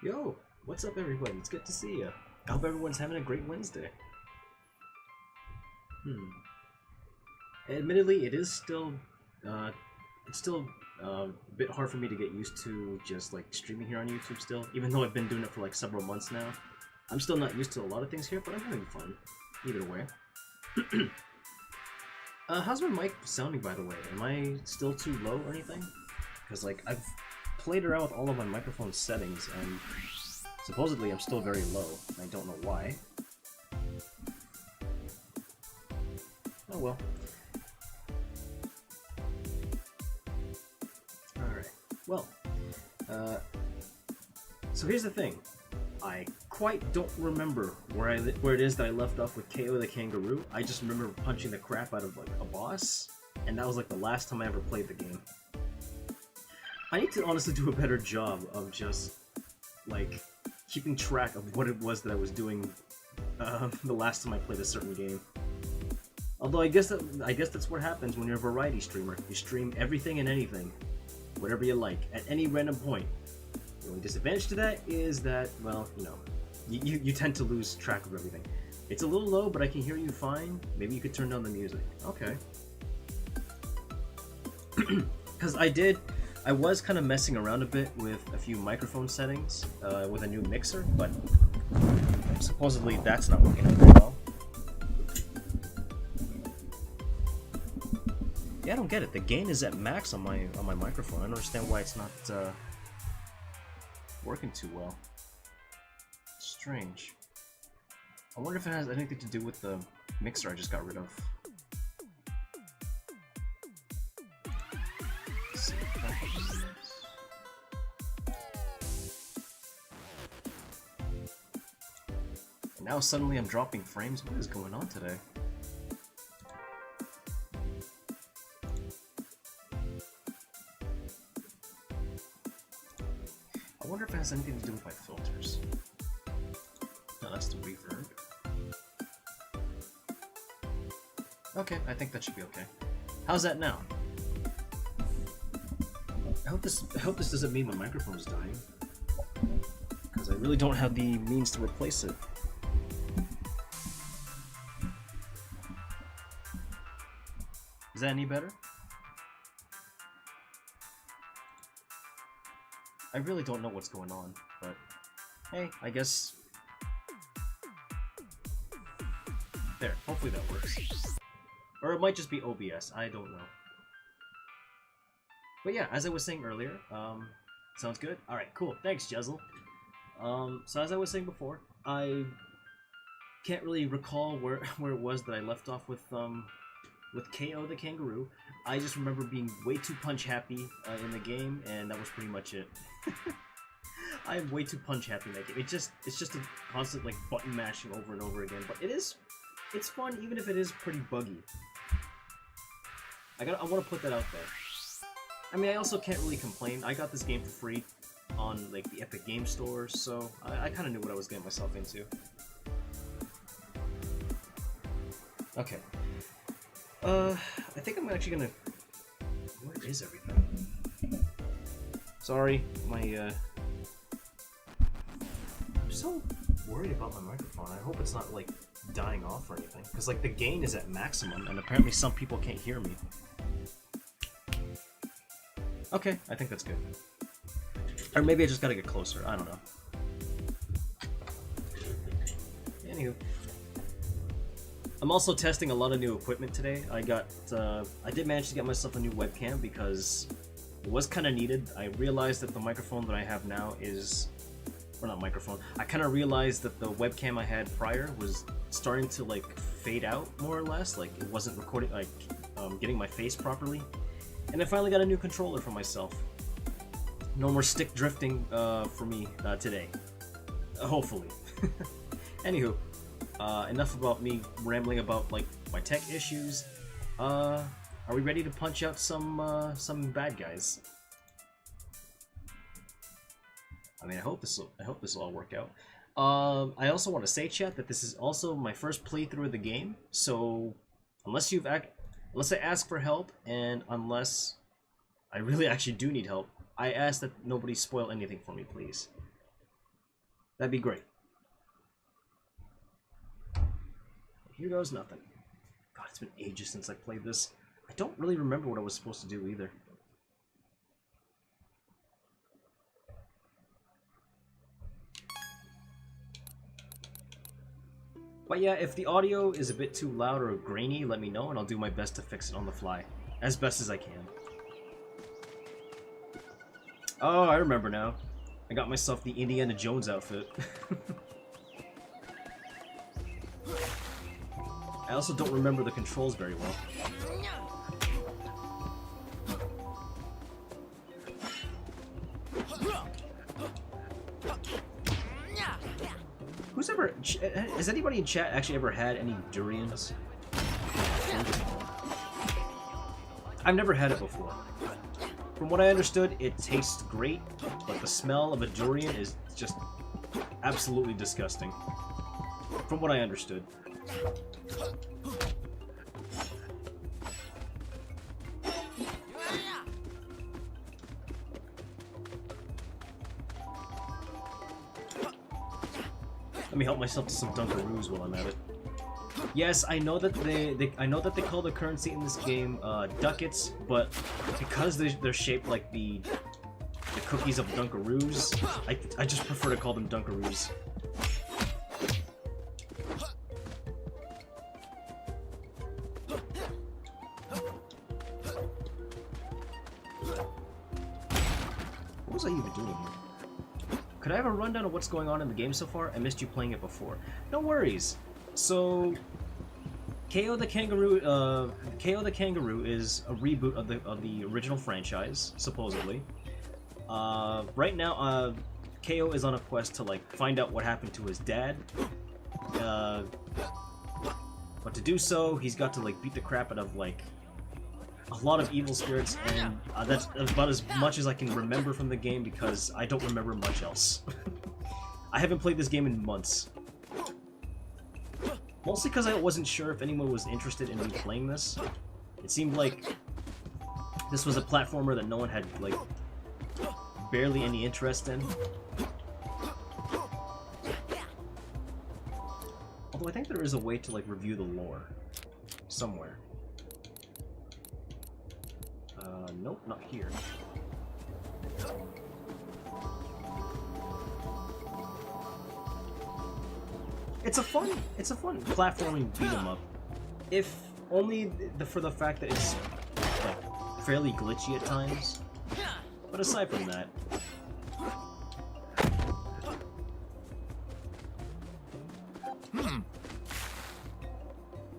Yo, what's up everybody? It's good to see you. I hope everyone's having a great Wednesday. Admittedly, uh, it's still a bit hard for me to get used to just like streaming here on YouTube still, even though I've been doing it for like several months now. I'm still not used to a lot of things here, but I'm having fun, either way. How's my mic sounding, by the way? Am I still too low or anything? Because like I've played around with all of my microphone settings, and supposedly I'm still very low. I don't know why. Oh well. Alright. Well, so here's the thing. I quite don't remember where it is that I left off with KO the Kangaroo. I just remember punching the crap out of like a boss, and that was like the last time I ever played the game. I need to honestly do a better job of just like keeping track of what it was that I was doing the last time I played a certain game. Although I guess that's what happens when you're a variety streamer. You stream everything and anything, whatever you like, at any random point. The only disadvantage to that is that, well, you know, you tend to lose track of everything. It's a little low, but I can hear you fine. Maybe you could turn down the music. Okay. Because I was kind of messing around a bit with a few microphone settings with a new mixer, but supposedly that's not working out very well. Yeah, I don't get it. The gain is at max on my microphone. I don't understand why it's not working too well. Strange. I wonder if it has anything to do with the mixer I just got rid of. Let's see. And now suddenly I'm dropping frames. What is going on today? I wonder if it has anything to do with my filters. No, that's the reverb. Okay, I think that should be okay. How's that now? I hope this doesn't mean my microphone is dying, because I really don't have the means to replace it. Is that any better? I really don't know what's going on, but hey, I guess... There, hopefully that works. Or it might just be OBS, I don't know. But yeah, as I was saying earlier, sounds good? Alright, cool, thanks Jezel. So as I was saying before, I can't really recall where it was that I left off with KO the Kangaroo. I just remember being way too punch happy in the game, and that was pretty much it. I am way too punch happy in that game. It's just a constant like button mashing over and over again. But it's fun even if it is pretty buggy. I want to put that out there. I mean, I also can't really complain. I got this game for free on like the Epic Game Store, so I kind of knew what I was getting myself into. Okay. I think I'm actually gonna... Where is everything? Sorry, my, I'm so worried about my microphone. I hope it's not, like, dying off or anything. Because, like, the gain is at maximum, and apparently some people can't hear me. Okay, I think that's good. Or maybe I just gotta get closer, I don't know. Anywho. I'm also testing a lot of new equipment today. I did manage to get myself a new webcam because it was kind of needed. I realized that the microphone that I have now is, or not microphone, I kind of realized that the webcam I had prior was starting to like fade out more or less, like it wasn't recording, like getting my face properly. And I finally got a new controller for myself. No more stick drifting for me today. Hopefully. Anywho. Enough about me rambling about like my tech issues. Are we ready to punch out some bad guys? I mean, I hope this will all work out. I also want to say, chat, that this is also my first playthrough of the game. So unless I ask for help, and unless I really actually do need help, I ask that nobody spoil anything for me, please. That'd be great. Here goes nothing. God, it's been ages since I played this. I don't really remember what I was supposed to do either. But yeah, if the audio is a bit too loud or grainy, let me know and I'll do my best to fix it on the fly. As best as I can. Oh, I remember now. I got myself the Indiana Jones outfit. I also don't remember the controls very well. Who's ever... Has anybody in chat actually ever had any durians? I've never had it before. From what I understood, it tastes great, but the smell of a durian is just absolutely disgusting. From what I understood. Let me help myself to some Dunkaroos while I'm at it. Yes, I know that they call the currency in this game ducats, but because they're shaped like the cookies of Dunkaroos, I just prefer to call them Dunkaroos. What was I even doing here? Could I have a rundown of what's going on in the game so far? I missed you playing it before. No worries. So, KO the Kangaroo is a reboot of the original franchise, supposedly. Right now, KO is on a quest to like find out what happened to his dad. But to do so, he's got to like beat the crap out of like a lot of evil spirits, and that's about as much as I can remember from the game because I don't remember much else. I haven't played this game in months. Mostly because I wasn't sure if anyone was interested in me playing this. It seemed like this was a platformer that no one had, like, barely any interest in. Although I think there is a way to, like, review the lore. Somewhere. Nope, not here. It's a fun platforming beat 'em up. If only for the fact that it's like fairly glitchy at times. But aside from that,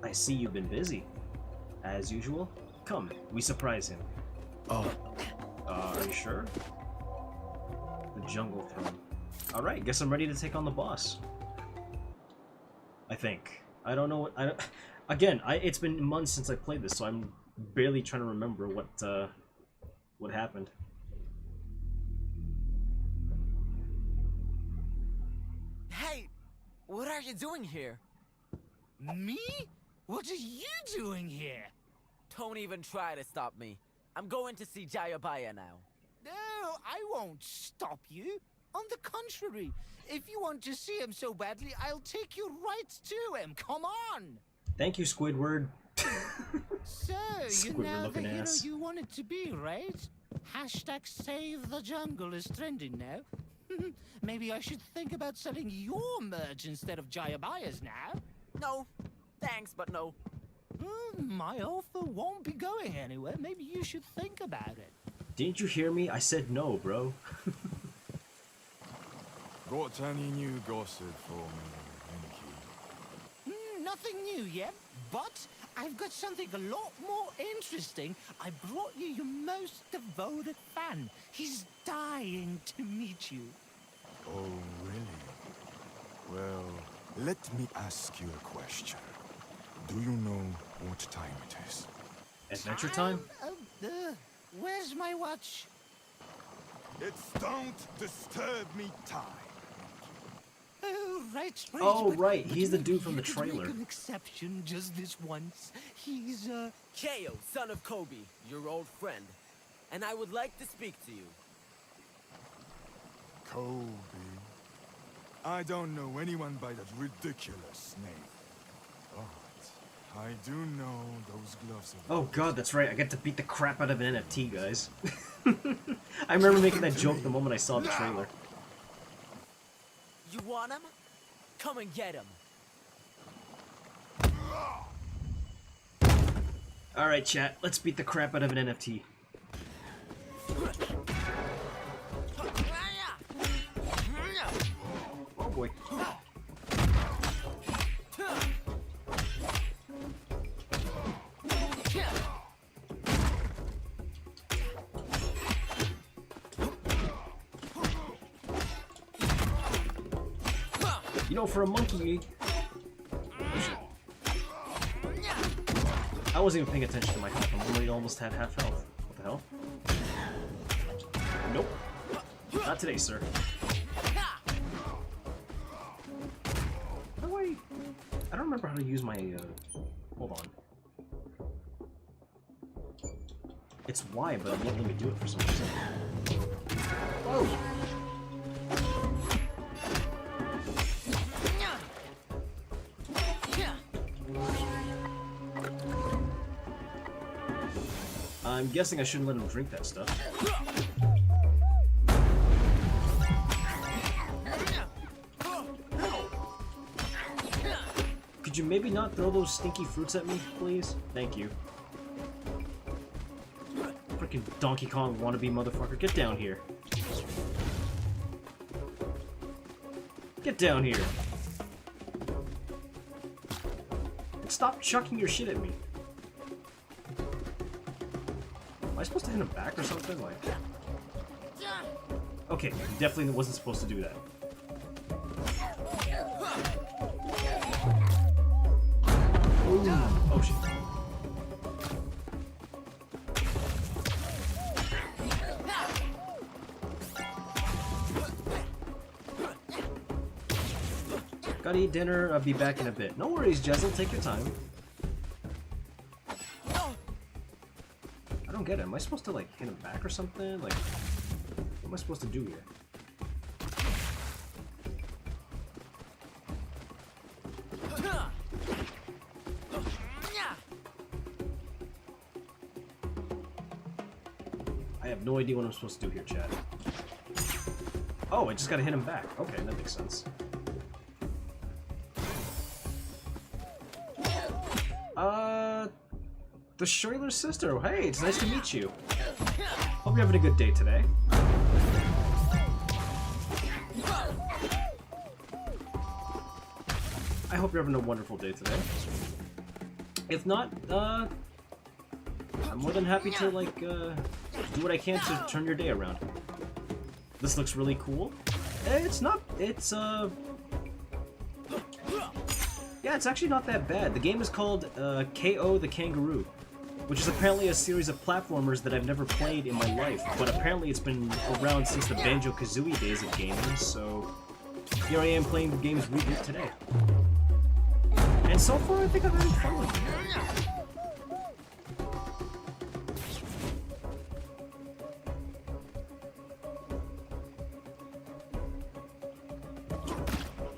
I see you've been busy. As usual, come, we surprise him. Oh, are you sure? The Jungle Throne. All right, guess I'm ready to take on the boss. I think. I don't know what again, it's been months since I played this, so I'm barely trying to remember what happened. Hey, what are you doing here? Me? What are you doing here? Don't even try to stop me. I'm going to see Jayabaya now. No, I won't stop you. On the contrary, if you want to see him so badly, I'll take you right to him. Come on! Thank you, Squidward. So, you're Squidward now the looking hero ass. you wanted to be, right? Hashtag Save the Jungle is trending now. Maybe I should think about selling your merch instead of Jayabaya's now. No, thanks, but no. My offer won't be going anywhere. Maybe you should think about it. Didn't you hear me? I said no, bro. Got any new gossip for me, Enki? Nothing new yet, but I've got something a lot more interesting. I brought you your most devoted fan. He's dying to meet you. Oh, really? Well, let me ask you a question. Do you know what time it is? Adventure time? Where's my watch? It's don't disturb me time. Oh, right. Oh, but right, he's the dude from you the could trailer. Make an exception just this once. He's, Khaos, son of Kobe, your old friend. And I would like to speak to you. Kobe. I don't know anyone by that ridiculous name. But I do know those gloves of Oh god, that's right. I get to beat the crap out of an NFT, guys. I remember making that joke the moment I saw the trailer. You want him? Come and get him. Alright, chat. Let's beat the crap out of an NFT. Oh boy. You know, for a monkey... I wasn't even paying attention to my health. I'm already almost at half health. What the hell? Nope. Not today, sir. How do I don't remember how to use my, hold on. It's Y, but it won't let me do it for some reason. Whoa! I'm guessing I shouldn't let him drink that stuff. Could you maybe not throw those stinky fruits at me, please? Thank you. Freaking Donkey Kong wannabe motherfucker, get down here. Get down here. And stop chucking your shit at me. Am I supposed to hit him back or something? Like, okay, definitely wasn't supposed to do that. Ooh. Oh shit. Gotta eat dinner, I'll be back in a bit. No worries, Jezel, take your time. I don't get it. Am I supposed to, like, hit him back or something? Like, what am I supposed to do here? I have no idea what I'm supposed to do here, Chad. Oh, I just gotta hit him back. Okay, that makes sense. The Schuyler's sister. Hey, it's nice to meet you. Hope you're having a good day today. I hope you're having a wonderful day today. If not, I'm more than happy to, like, do what I can to turn your day around. This looks really cool. It's not, it's, yeah, it's actually not that bad. The game is called, KO the Kangaroo, which is apparently a series of platformers that I've never played in my life, but apparently it's been around since the Banjo-Kazooie days of gaming, so here I am playing the game's reboot today. And so far, I think I'm having fun with it.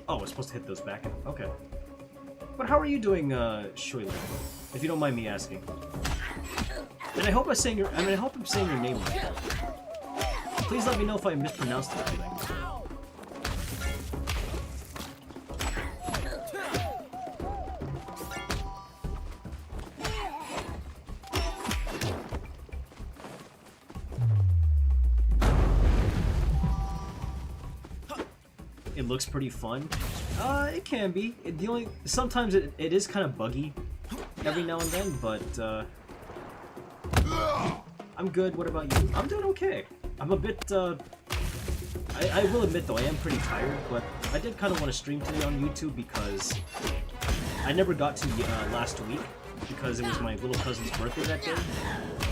Oh, I was supposed to hit those back. Okay. But how are you doing, Schuyler? If you don't mind me asking. And I hope I'm saying your name right. Please let me know if I mispronounced anything. It looks pretty fun. It can be. Sometimes it is kind of buggy every now and then, but I'm good. What about you? I'm doing okay. I'm a bit, I will admit though, I am pretty tired, but I did kind of want to stream today on YouTube because I never got to last week because it was my little cousin's birthday that day.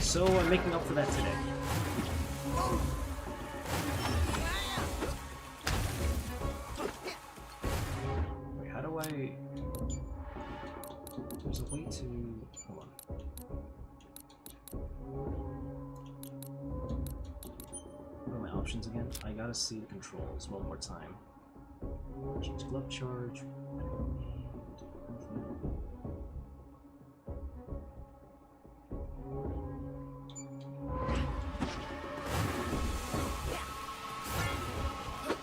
So I'm making up for that today. Wait, how do I... There's a way to... Hold on. What are my options again? I gotta see the controls one more time. Change glove charge.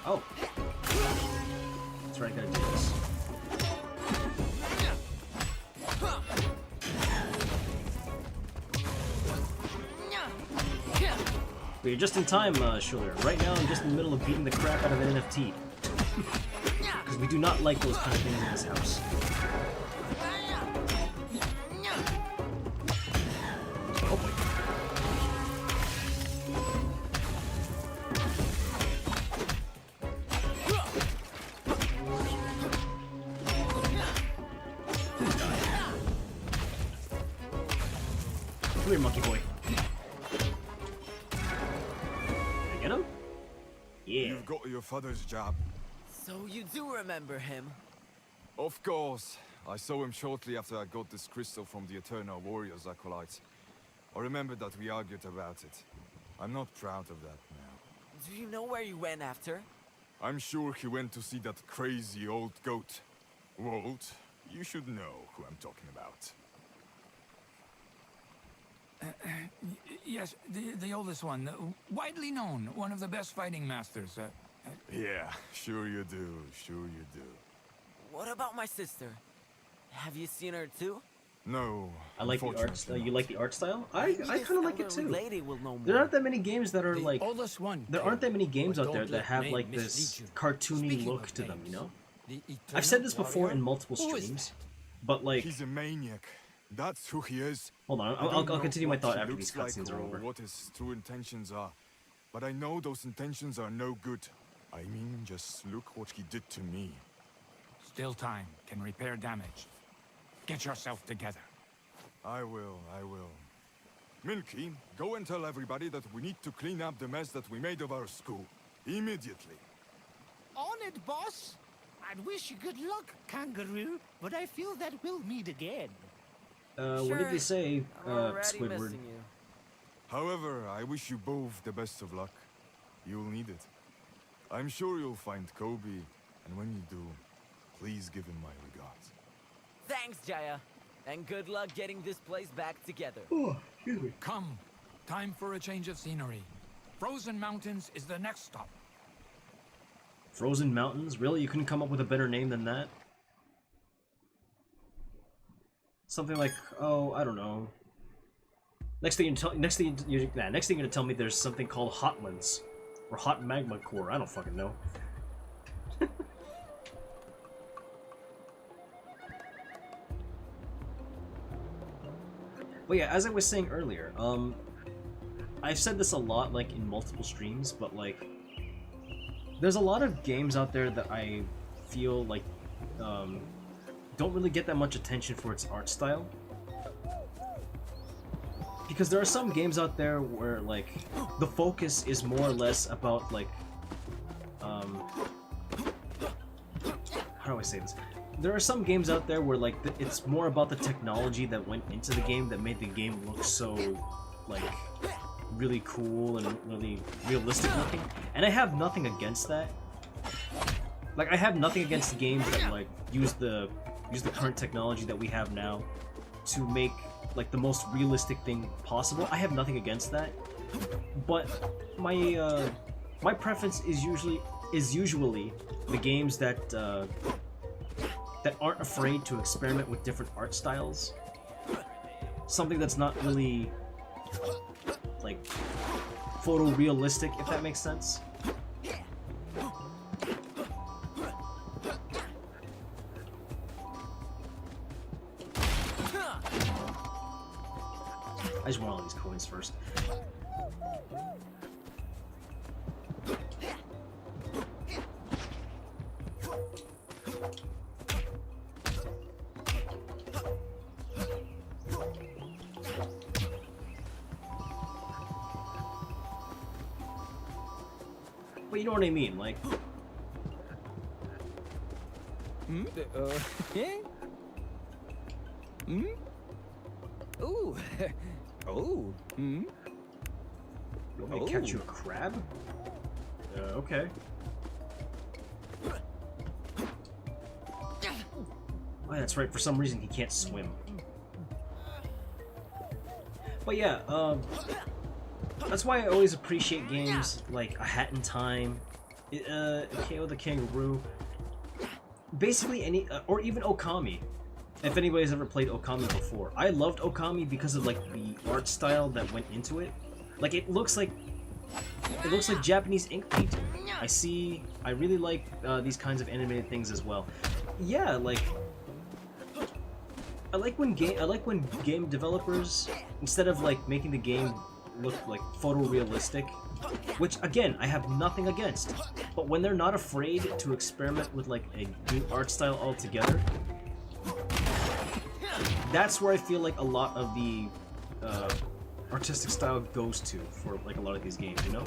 Oh. That's right, I gotta do this. But you're just in time, Schuller. Right now, I'm just in the middle of beating the crap out of an NFT. Because we do not like those kind of things in this house. Oh boy. Come here, monkey boy. Did I get him? Yeah. You've got your father's job. So you do remember him? Of course. I saw him shortly after I got this crystal from the Eternal Warriors acolytes. I remember that we argued about it. I'm not proud of that now. Do you know where you went after? I'm sure he went to see that crazy old goat. Walt, you should know who I'm talking about. Yes, the oldest one. Widely known. One of the best fighting masters. Yeah, sure you do. Sure you do. What about my sister? Have you seen her too? No. I like the art style. unfortunately You not. like the art style? I Maybe kind this of like it elderly too. Lady will know more. There aren't that many games that are The like. oldest one. There aren't that many games But out there don't that let have name like this mislead you. cartoony Speaking look of to them, you names, know? the I've said Eternal this before Warrior? in multiple Who is streams, but like, He's a maniac. That's who he is. hold on, I don't I'll know continue my what thought he after these looks cutscenes like are or over. what his true intentions are. But I know those intentions are no good. I mean, just look what he did to me. Still time can repair damage. Get yourself together. I will. Milky, go and tell everybody that we need to clean up the mess that we made of our school. Immediately. On it, boss. I'd wish you good luck, Kangaroo, but I feel that we'll meet again. What did they say, I'm already Squidward? missing you. However, I wish you both the best of luck. You'll need it. I'm sure you'll find Kobe, and when you do, please give him my regards. Thanks, Jaya. And good luck getting this place back together. Oh, excuse me. Come. Time for a change of scenery. Frozen Mountains is the next stop. Frozen Mountains? Really? You couldn't come up with a better name than that? Something like, oh, I don't know. Next thing you're gonna tell me there's something called Hotlands or Hot Magma Core. I don't fucking know. But yeah, as I was saying earlier, I've said this a lot, like in multiple streams, but like, there's a lot of games out there that I feel like don't really get that much attention for its art style. Because there are some games out there where like the focus is more or less about like how do I say this? There are some games out there where like it's more about the technology that went into the game that made the game look so like really cool and really realistic looking. And I have nothing against that. Like I have nothing against games that like use the current technology that we have now to make like the most realistic thing possible. I have nothing against that. But my my preference is usually the games that that aren't afraid to experiment with different art styles. Something that's not really like photorealistic, if that makes sense. I just want all these coins first. But you know what I mean, like... Yeah? Ooh. Oh. You want me to catch you a crab? Okay. yeah, that's right. For some reason, he can't swim. But yeah, that's why I always appreciate games like A Hat in Time, KO the Kangaroo, basically any, or even Okami. If anybody's ever played Okami before, I loved Okami because of like the art style that went into it. Like it looks like Japanese ink painting. I really like these kinds of animated things as well. Yeah, like I like when game developers, instead of like making the game look like photorealistic, which again I have nothing against, but when they're not afraid to experiment with like a new art style altogether, that's where I feel like a lot of the artistic style goes to for like a lot of these games, you know?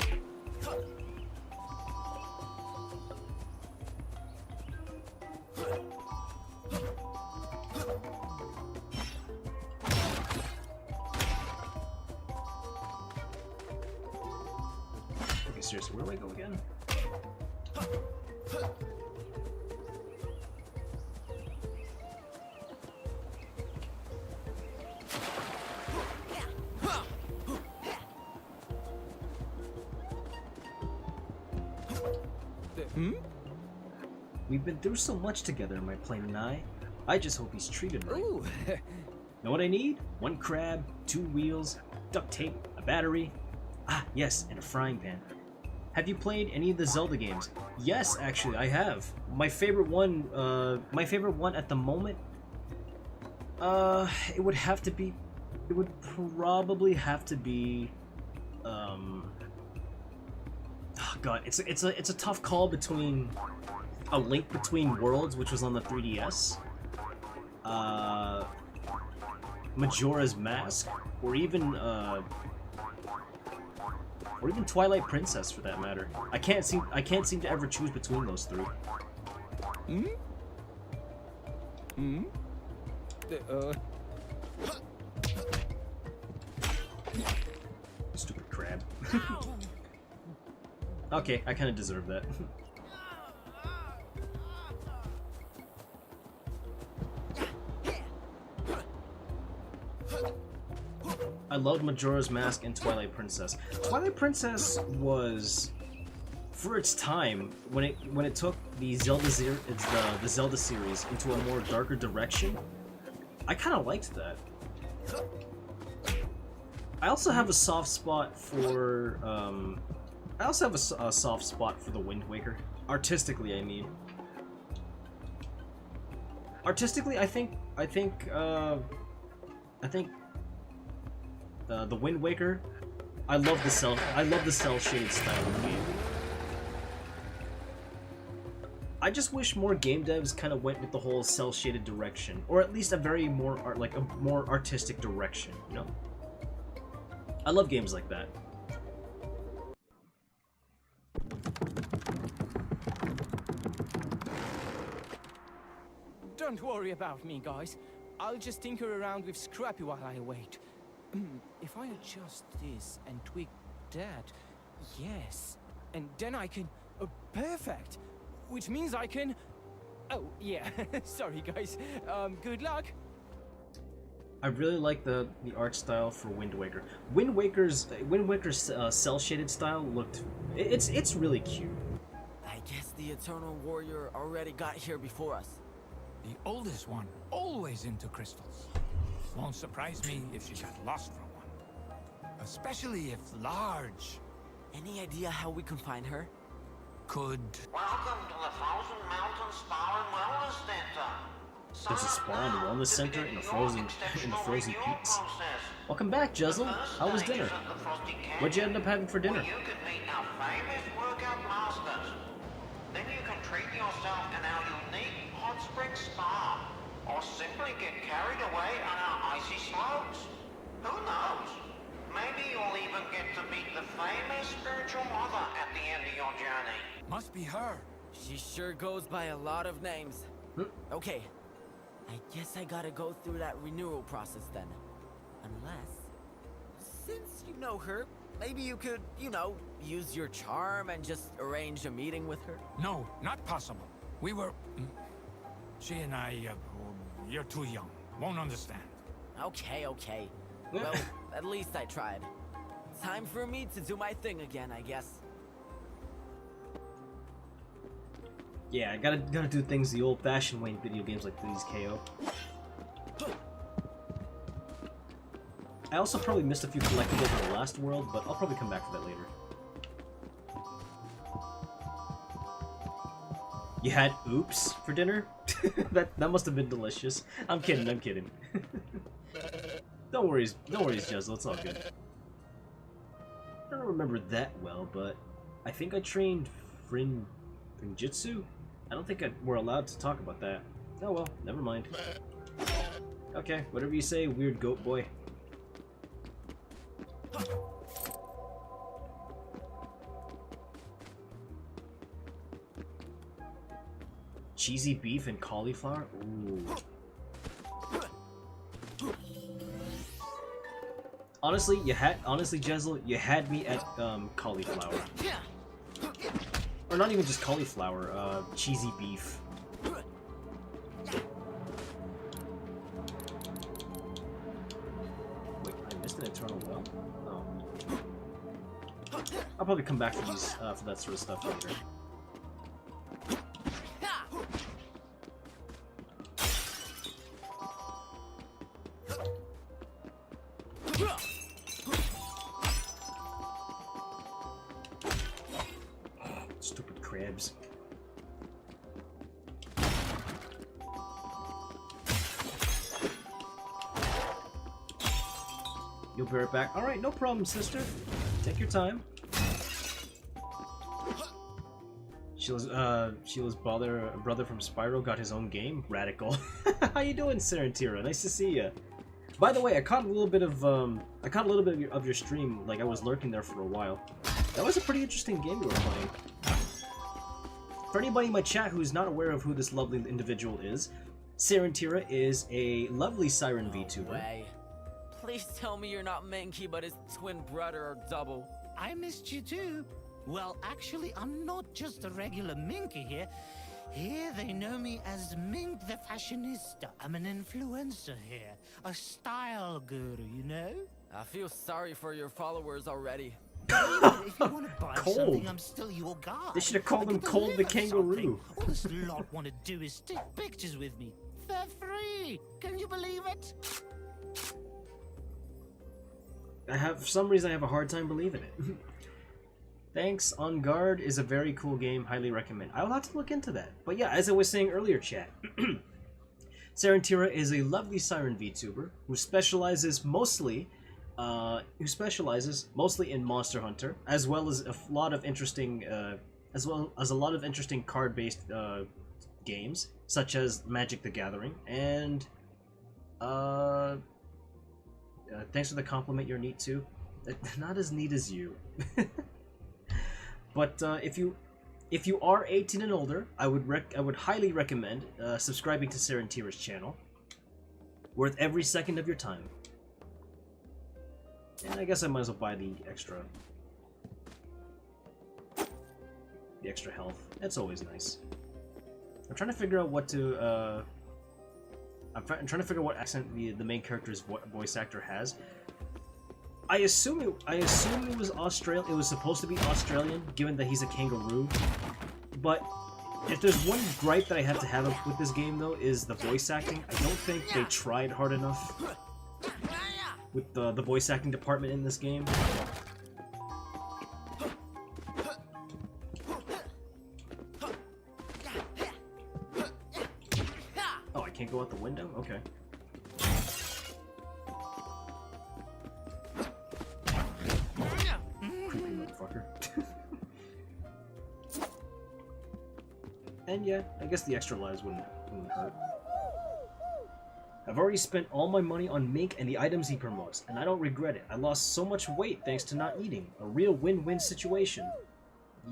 Okay, seriously, where do I go again? We've been through so much together, my plane and I just hope he's treated right. Ooh. Know what I need? 1 crab, 2 wheels, duct tape, a battery. Ah, yes, and a frying pan. Have you played any of the Zelda games? Yes, actually, I have. My favorite one at the moment, it would probably have to be, oh god, it's a tough call between A Link Between Worlds, which was on the 3DS, Majora's Mask, or even Twilight Princess for that matter. I can't seem to ever choose between those 3. Stupid crab. Okay, I kind of deserve that. I loved Majora's Mask and Twilight Princess. Twilight Princess was, for its time, when it took the Zelda series into a more darker direction, I kind of liked that. I also have a soft spot for a soft spot for the Wind Waker. Artistically, I mean. Artistically, I think the Wind Waker. I love the cell shaded style of the game. I just wish more game devs kind of went with the whole cell shaded direction, or at least a more artistic direction. You know, I love games like that. Don't worry about me, guys. I'll just tinker around with Scrappy while I wait. If I adjust this and tweak that, yes. And then I can... perfect! Which means I can... Oh, yeah. Sorry, guys. Good luck. I really like the art style for Wind Waker. Wind Waker's cell shaded style looked... It's really cute. I guess the Eternal Warrior already got here before us. The oldest one, always into crystals. Won't surprise me if she got lost for one. Especially if large. Any idea how we can find her? Could... Welcome to the Frozen Mountain Spa and Wellness Center. There's a spa and wellness center in the frozen peaks. Welcome back, Jezel. How was dinner? What'd you end up having for dinner? You can meet our famous workout masters. Then you can treat yourself in our unique hot spring spa, or simply get carried away on our icy slopes. Who knows? Maybe you'll even get to meet the famous spiritual mother at the end of your journey. Must be her. She sure goes by a lot of names. Okay, I guess I gotta go through that renewal process then. Unless, since you know her, maybe you could, use your charm and just arrange a meeting with her? No, not possible. We were... She and I, you're too young. Won't understand. Okay, okay. Well, at least I tried. Time for me to do my thing again, I guess. Yeah, I gotta do things the old-fashioned way in video games like these, KO. I also probably missed a few collectibles in the last world, but I'll probably come back to that later. You had oops for dinner? that must have been delicious. I'm kidding, I'm kidding. Don't worry, Jezel, it's all good. I don't remember that well, but I think I trained Frinjitsu? I don't think we're allowed to talk about that. Oh well, never mind. Okay, whatever you say, weird goat boy. Cheesy beef and cauliflower? Ooh. Honestly, Jezel, you had me at cauliflower. Or not even just cauliflower, cheesy beef. Wait, I missed an eternal well? Oh. I'll probably come back for these, for that sort of stuff later. Stupid crabs. You'll be right back. Alright, no problem, sister. Take your time. Sheila's brother from Spyro got his own game. Radical. How you doing, Serentira? Nice to see ya. By the way, I caught a little bit of your stream. Like I was lurking there for a while. That was a pretty interesting game you were playing. For anybody in my chat who's not aware of who this lovely individual is, Serentira is a lovely Siren Vtuber. Way. Please tell me you're not Minky, but his twin brother or double. I missed you too. Well, actually, I'm not just a regular Minky here. Here they know me as Mink the Fashionista. I'm an influencer here. A style guru, you know? I feel sorry for your followers already. If you want to buy Cold. something, I'm still your guy. They should have called him Cold the Kangaroo. All this lot want to do is take pictures with me. For free! Can you believe it? For some reason I have a hard time believing it. Thanks. On Guard is a very cool game. Highly recommend. I will have to look into that. But yeah, as I was saying earlier, chat, Serentira is a lovely Siren Vtuber who specializes mostly in Monster Hunter, as well as a lot of interesting, card-based games, such as Magic the Gathering, and thanks for the compliment. You're neat too. Not as neat as you. But if you are 18 and older, I would highly recommend subscribing to Serentira's channel. Worth every second of your time. And I guess I might as well buy the extra health. That's always nice. I'm trying to figure out what to I'm trying to figure out what accent the main character's voice actor has. I assume it was Australian. It was supposed to be Australian, given that he's a kangaroo. But if there's one gripe that I have to have with this game, though, is the voice acting. I don't think they tried hard enough with the voice acting department in this game. Oh, I can't go out the window? Okay. Creepy motherfucker. And yeah, I guess the extra lives wouldn't hurt. I've already spent all my money on Mink and the items he promotes, and I don't regret it. I lost so much weight thanks to not eating. A real win-win situation.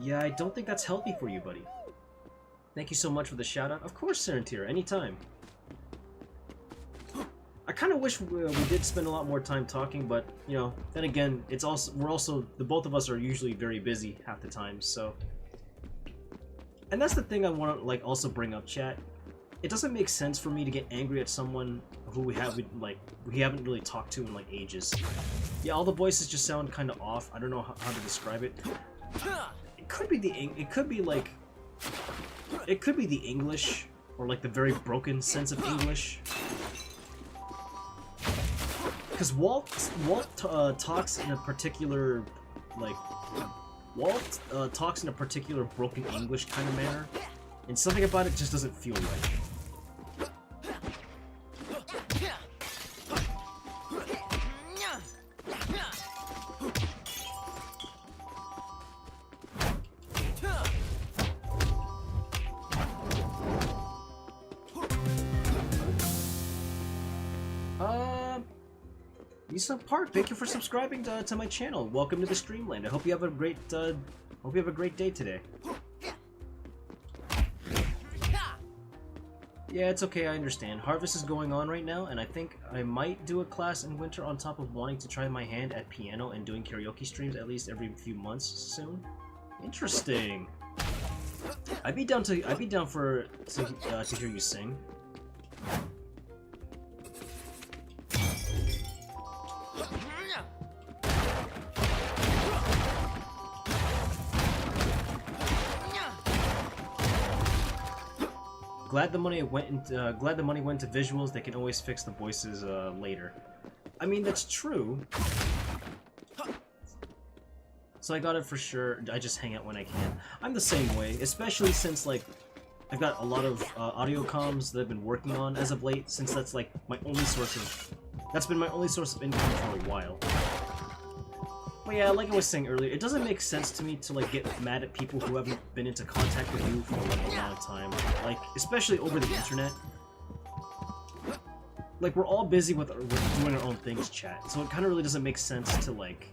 Yeah, I don't think that's healthy for you, buddy. Thank you so much for the shout-out. Of course, Serentira, anytime. I kind of wish we did spend a lot more time talking, but, you know, then again, the both of us are usually very busy half the time, so... And that's the thing I want to, like, also bring up, chat. it doesn't make sense for me to get angry at someone who we haven't really talked to in like ages. Yeah, all the voices just sound kind of off. I don't know how to describe it. It could be the English, or like the very broken sense of English. Because Walt talks in a particular talks in a particular broken English kind of manner, and something about it just doesn't feel right. Lisa Park, thank you for subscribing to my channel. Welcome to the Streamland. I hope you have a great day today. Yeah, it's okay, I understand. Harvest is going on right now, and I think I might do a class in winter on top of wanting to try my hand at piano and doing karaoke streams at least every few months soon. Interesting. I'd be down to hear you sing. Glad the money went into visuals. They can always fix the voices later. I mean, that's true. So I got it for sure. I just hang out when I can. I'm the same way, especially since like I've got a lot of audio comms that I've been working on as of late. Since that's like my only source of income for a while. But yeah, like I was saying earlier, it doesn't make sense to me to like get mad at people who haven't been into contact with you for like a long time. Like, especially over the internet. Like, we're all busy with doing our own things, chat. So it kind of really doesn't make sense to like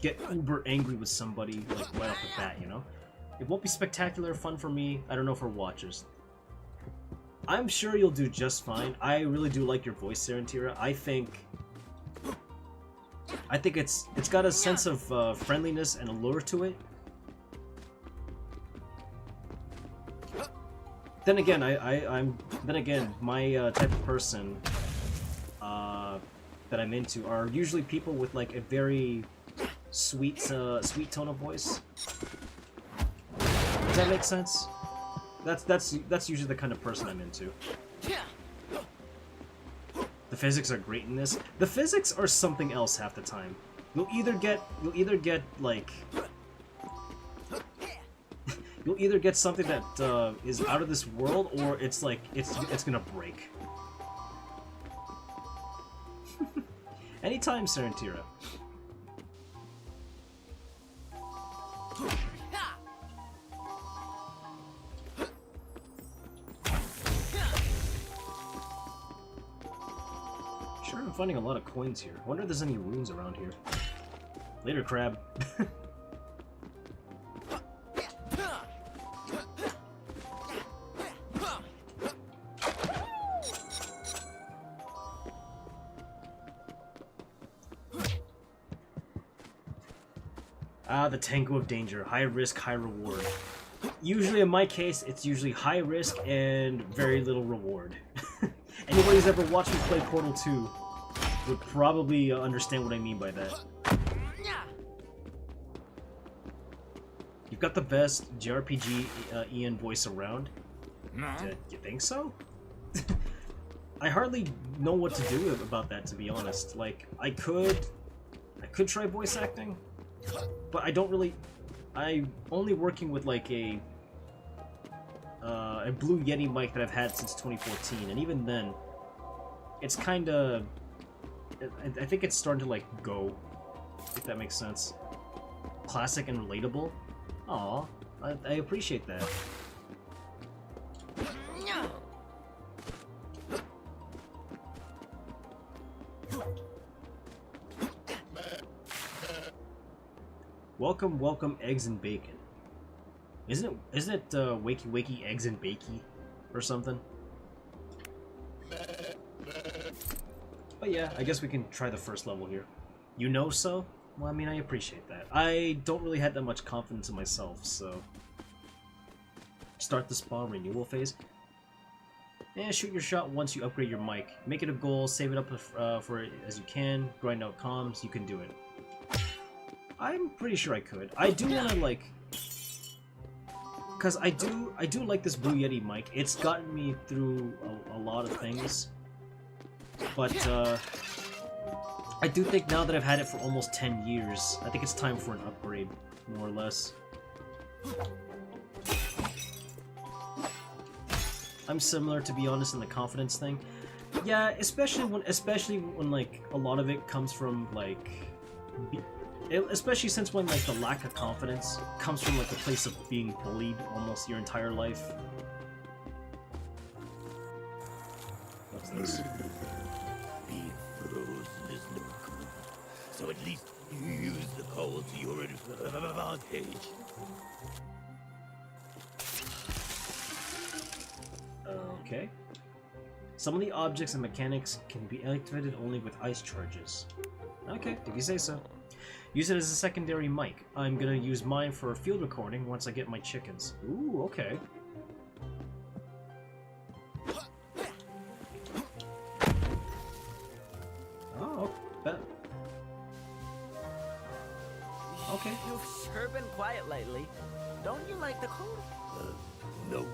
get uber angry with somebody like right off the bat, you know? It won't be spectacular fun for me. I don't know for watchers. I'm sure you'll do just fine. I really do like your voice, Sarantira. I think it's got a sense of friendliness and allure to it. Then again, my type of person that I'm into are usually people with like a very sweet tone of voice. Does that make sense? That's usually the kind of person I'm into. The physics are great in this. The physics are something else half the time. You'll either get like you'll either get something that is out of this world, or it's like it's gonna break. Anytime, Sarantira. Sure, I'm finding a lot of coins here. Wonder if there's any runes around here. Later, crab. Ah, the tango of danger. High risk, high reward. Usually, in my case, it's usually high risk and very little reward. Anybody who's ever watched me play Portal 2 would probably understand what I mean by that. You've got the best JRPG Ian voice around. No. You think so? I hardly know what to do about that, to be honest. Like, I could try voice acting, but I don't really. I'm only working with like a Blue Yeti mic that I've had since 2014, and even then, it's kind of. I think it's starting to like go, if that makes sense. Classic and relatable. Aw, I appreciate that. Welcome, welcome, eggs and bacon. Isn't it wakey wakey eggs and bakey or something? But yeah, I guess we can try the first level here. You know so? Well, I mean, I appreciate that. I don't really have that much confidence in myself, so... Start the spawn renewal phase. And shoot your shot once you upgrade your mic. Make it a goal, save it up for it as you can, grind out comms, you can do it. I'm pretty sure I could. I do want to, like... Because I do like this Blue Yeti mic. It's gotten me through a lot of things. But, I do think now that I've had it for almost 10 years, I think it's time for an upgrade, more or less. I'm similar, to be honest, in the confidence thing. Yeah, especially when like a lot of it comes from like, especially since when like the lack of confidence comes from like a place of being bullied almost your entire life. What's this? Being frozen is no good, so at least you use the cold to your advantage. Okay. Some of the objects and mechanics can be activated only with ice charges. Okay, if you say so. Use it as a secondary mic. I'm gonna use mine for field recording once I get my chickens. Ooh, okay. Oh, bet. Okay. You've sure been quiet lately. Don't you like the cold? No.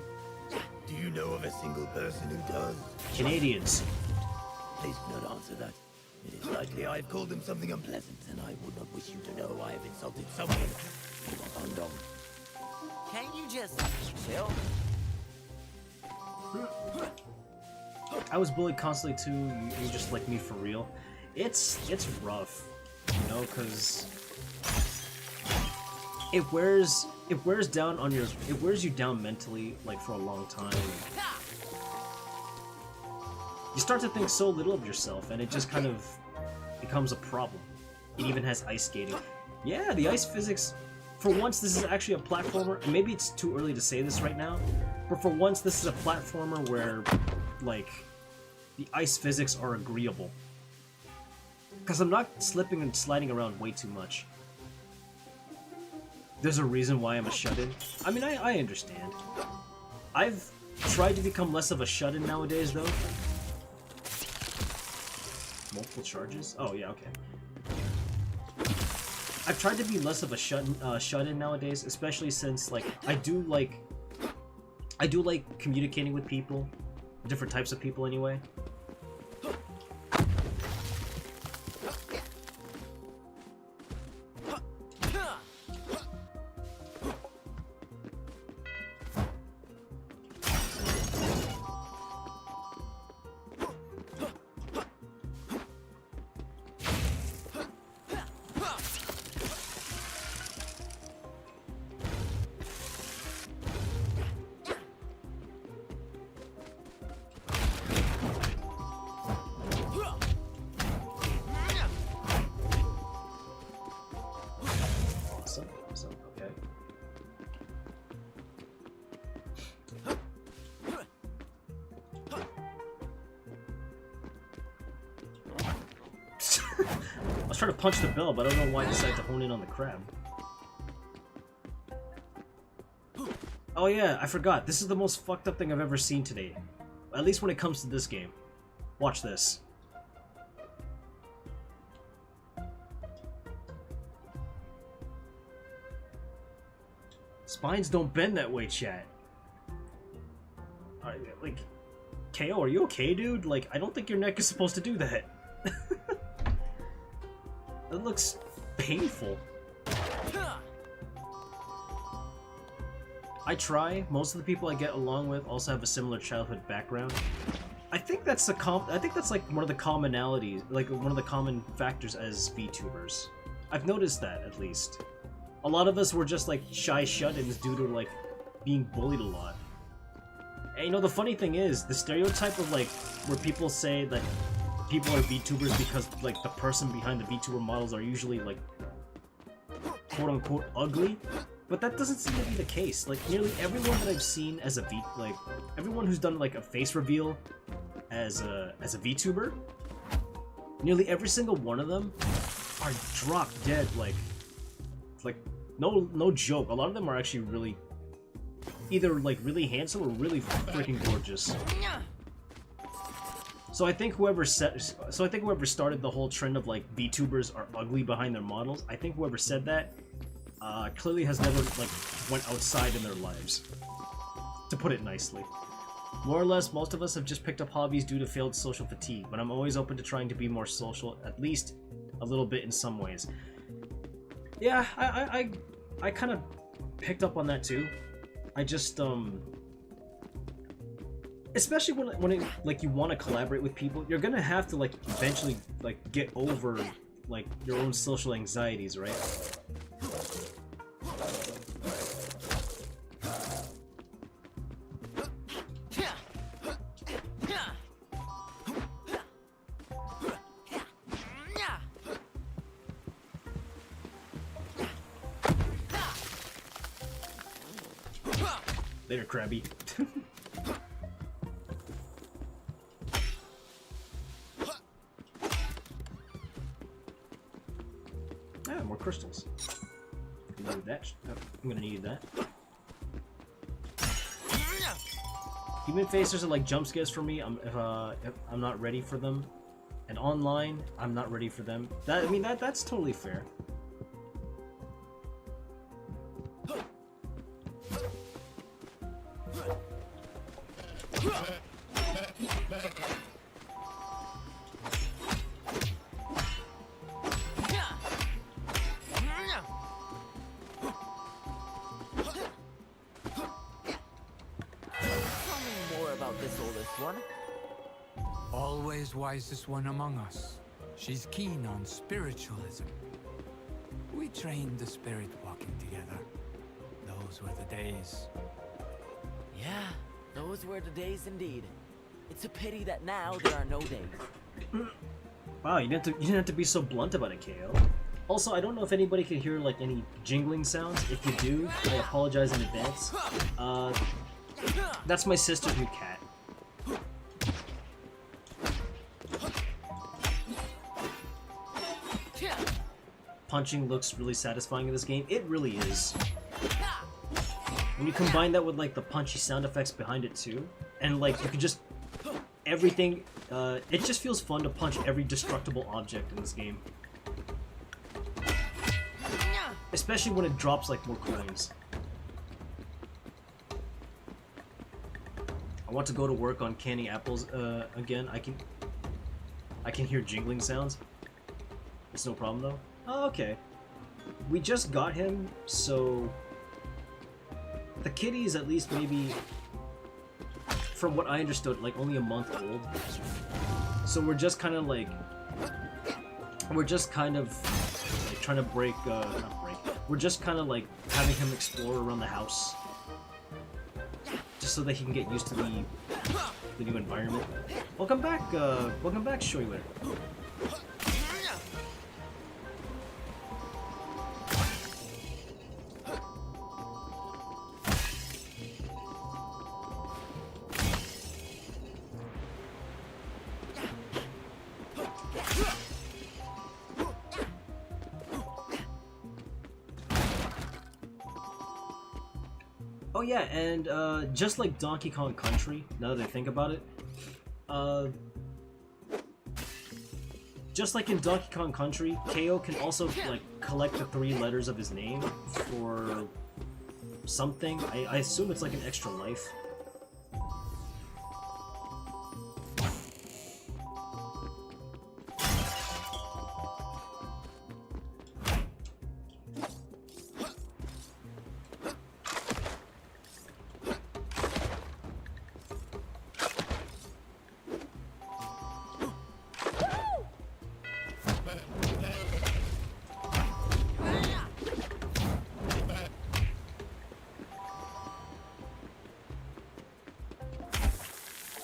Do you know of a single person who does? Canadians. Please do not answer that. It is likely I have called them something unpleasant, and I would not wish you to know I have insulted someone who was unknown. Can't you just chill? I was bullied constantly too. You just like me for real. It's rough, you know, because it wears you down mentally, like, for a long time. You start to think so little of yourself, and it just kind of becomes a problem. It even has ice skating. Yeah, the ice physics. For once, this is actually a platformer. Maybe it's too early to say this right now, but for once, this is a platformer where, like, the ice physics are agreeable. Because I'm not slipping and sliding around way too much. There's a reason why I'm a shut-in. I mean, I understand. I've tried to become less of a shut-in nowadays, though. Multiple charges? Oh, yeah, okay. I've tried to be less of a shut-in nowadays, especially since, like, I do like communicating with people, different types of people anyway. Okay. I was trying to punch the bell, but I don't know why I decided to hone in on the crab. Oh yeah, I forgot. This is the most fucked up thing I've ever seen today. At least when it comes to this game. Watch this. Spines don't bend that way, chat. Like, KO, are you okay, dude? Like, I don't think your neck is supposed to do that. That looks painful. I try. Most of the people I get along with also have a similar childhood background. I think that's like one of the commonalities, like one of the common factors as VTubers. I've noticed that, at least. A lot of us were just like shy shut-ins due to like being bullied a lot. And you know, the funny thing is, the stereotype of like where people say that people are VTubers because like the person behind the VTuber models are usually like quote-unquote ugly, but that doesn't seem to be the case. Like nearly everyone that I've seen as a everyone who's done like a face reveal as a VTuber, nearly every single one of them are drop dead like no joke. A lot of them are actually really either like really handsome or really freaking gorgeous. So I think whoever started the whole trend of like VTubers are ugly behind their models. I think whoever said that clearly has never like went outside in their lives. To put it nicely. More or less, most of us have just picked up hobbies due to failed social fatigue, but I'm always open to trying to be more social, at least a little bit in some ways. Yeah, I kind of picked up on that too. I just especially when it, like you want to collaborate with people, you're gonna have to like eventually like get over like your own social anxieties, right? Later, Krabby. Ah, more crystals. Need that. I'm gonna need that. Human faces are like jump scares for me. If I'm not ready for them, and online, I'm not ready for them. I mean that's totally fair. Always wisest one among us. She's keen on spiritualism. We trained the spirit walking together. Those were the days. Yeah, those were the days indeed. It's a pity that now there are no days. Wow, you didn't have to be so blunt about it, KO. Also, I don't know if anybody can hear like any jingling sounds. If you do, I apologize in advance. That's my sister's new cat. Punching looks really satisfying in this game. It really is. When you combine that with like the punchy sound effects behind it too, and like you can just everything, it just feels fun to punch every destructible object in this game. Especially when it drops like more coins. I want to go to work on canning apples again. I can hear jingling sounds. It's no problem though. Oh, okay. We just got him, so the kitty is at least maybe, from what I understood, like only a month old. So we're just kind of like, trying to break, not break. We're just kind of like having him explore around the house, just so that he can get used to the new environment. Welcome back, Shoiler. Oh yeah, and just like Donkey Kong Country, now that I think about it, just like in Donkey Kong Country, KO can also like collect the 3 letters of his name for something. I assume it's like an extra life.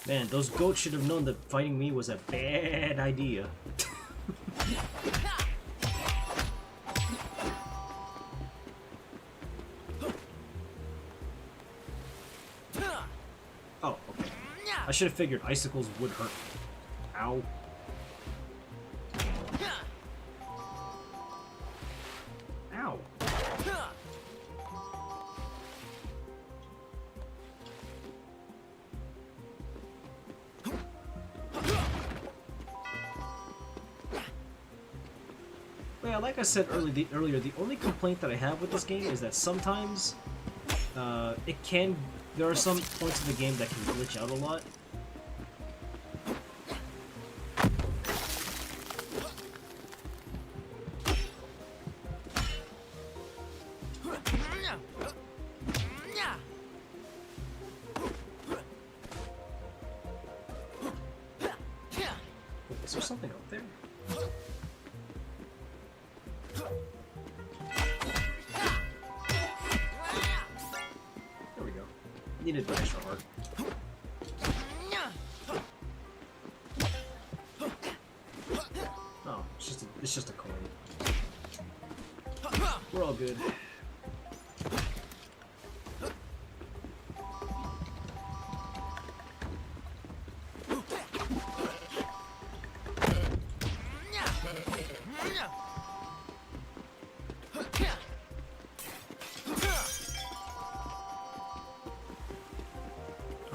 Man, those goats should have known that fighting me was a bad idea. Oh, okay. I should have figured icicles would hurt. Ow. Ow. Yeah, like I said earlier, the only complaint that I have with this game is that sometimes there are some points of the game that can glitch out a lot. Is there something up there? There we go. Needed an extra heart. Oh, it's just a coin. We're all good.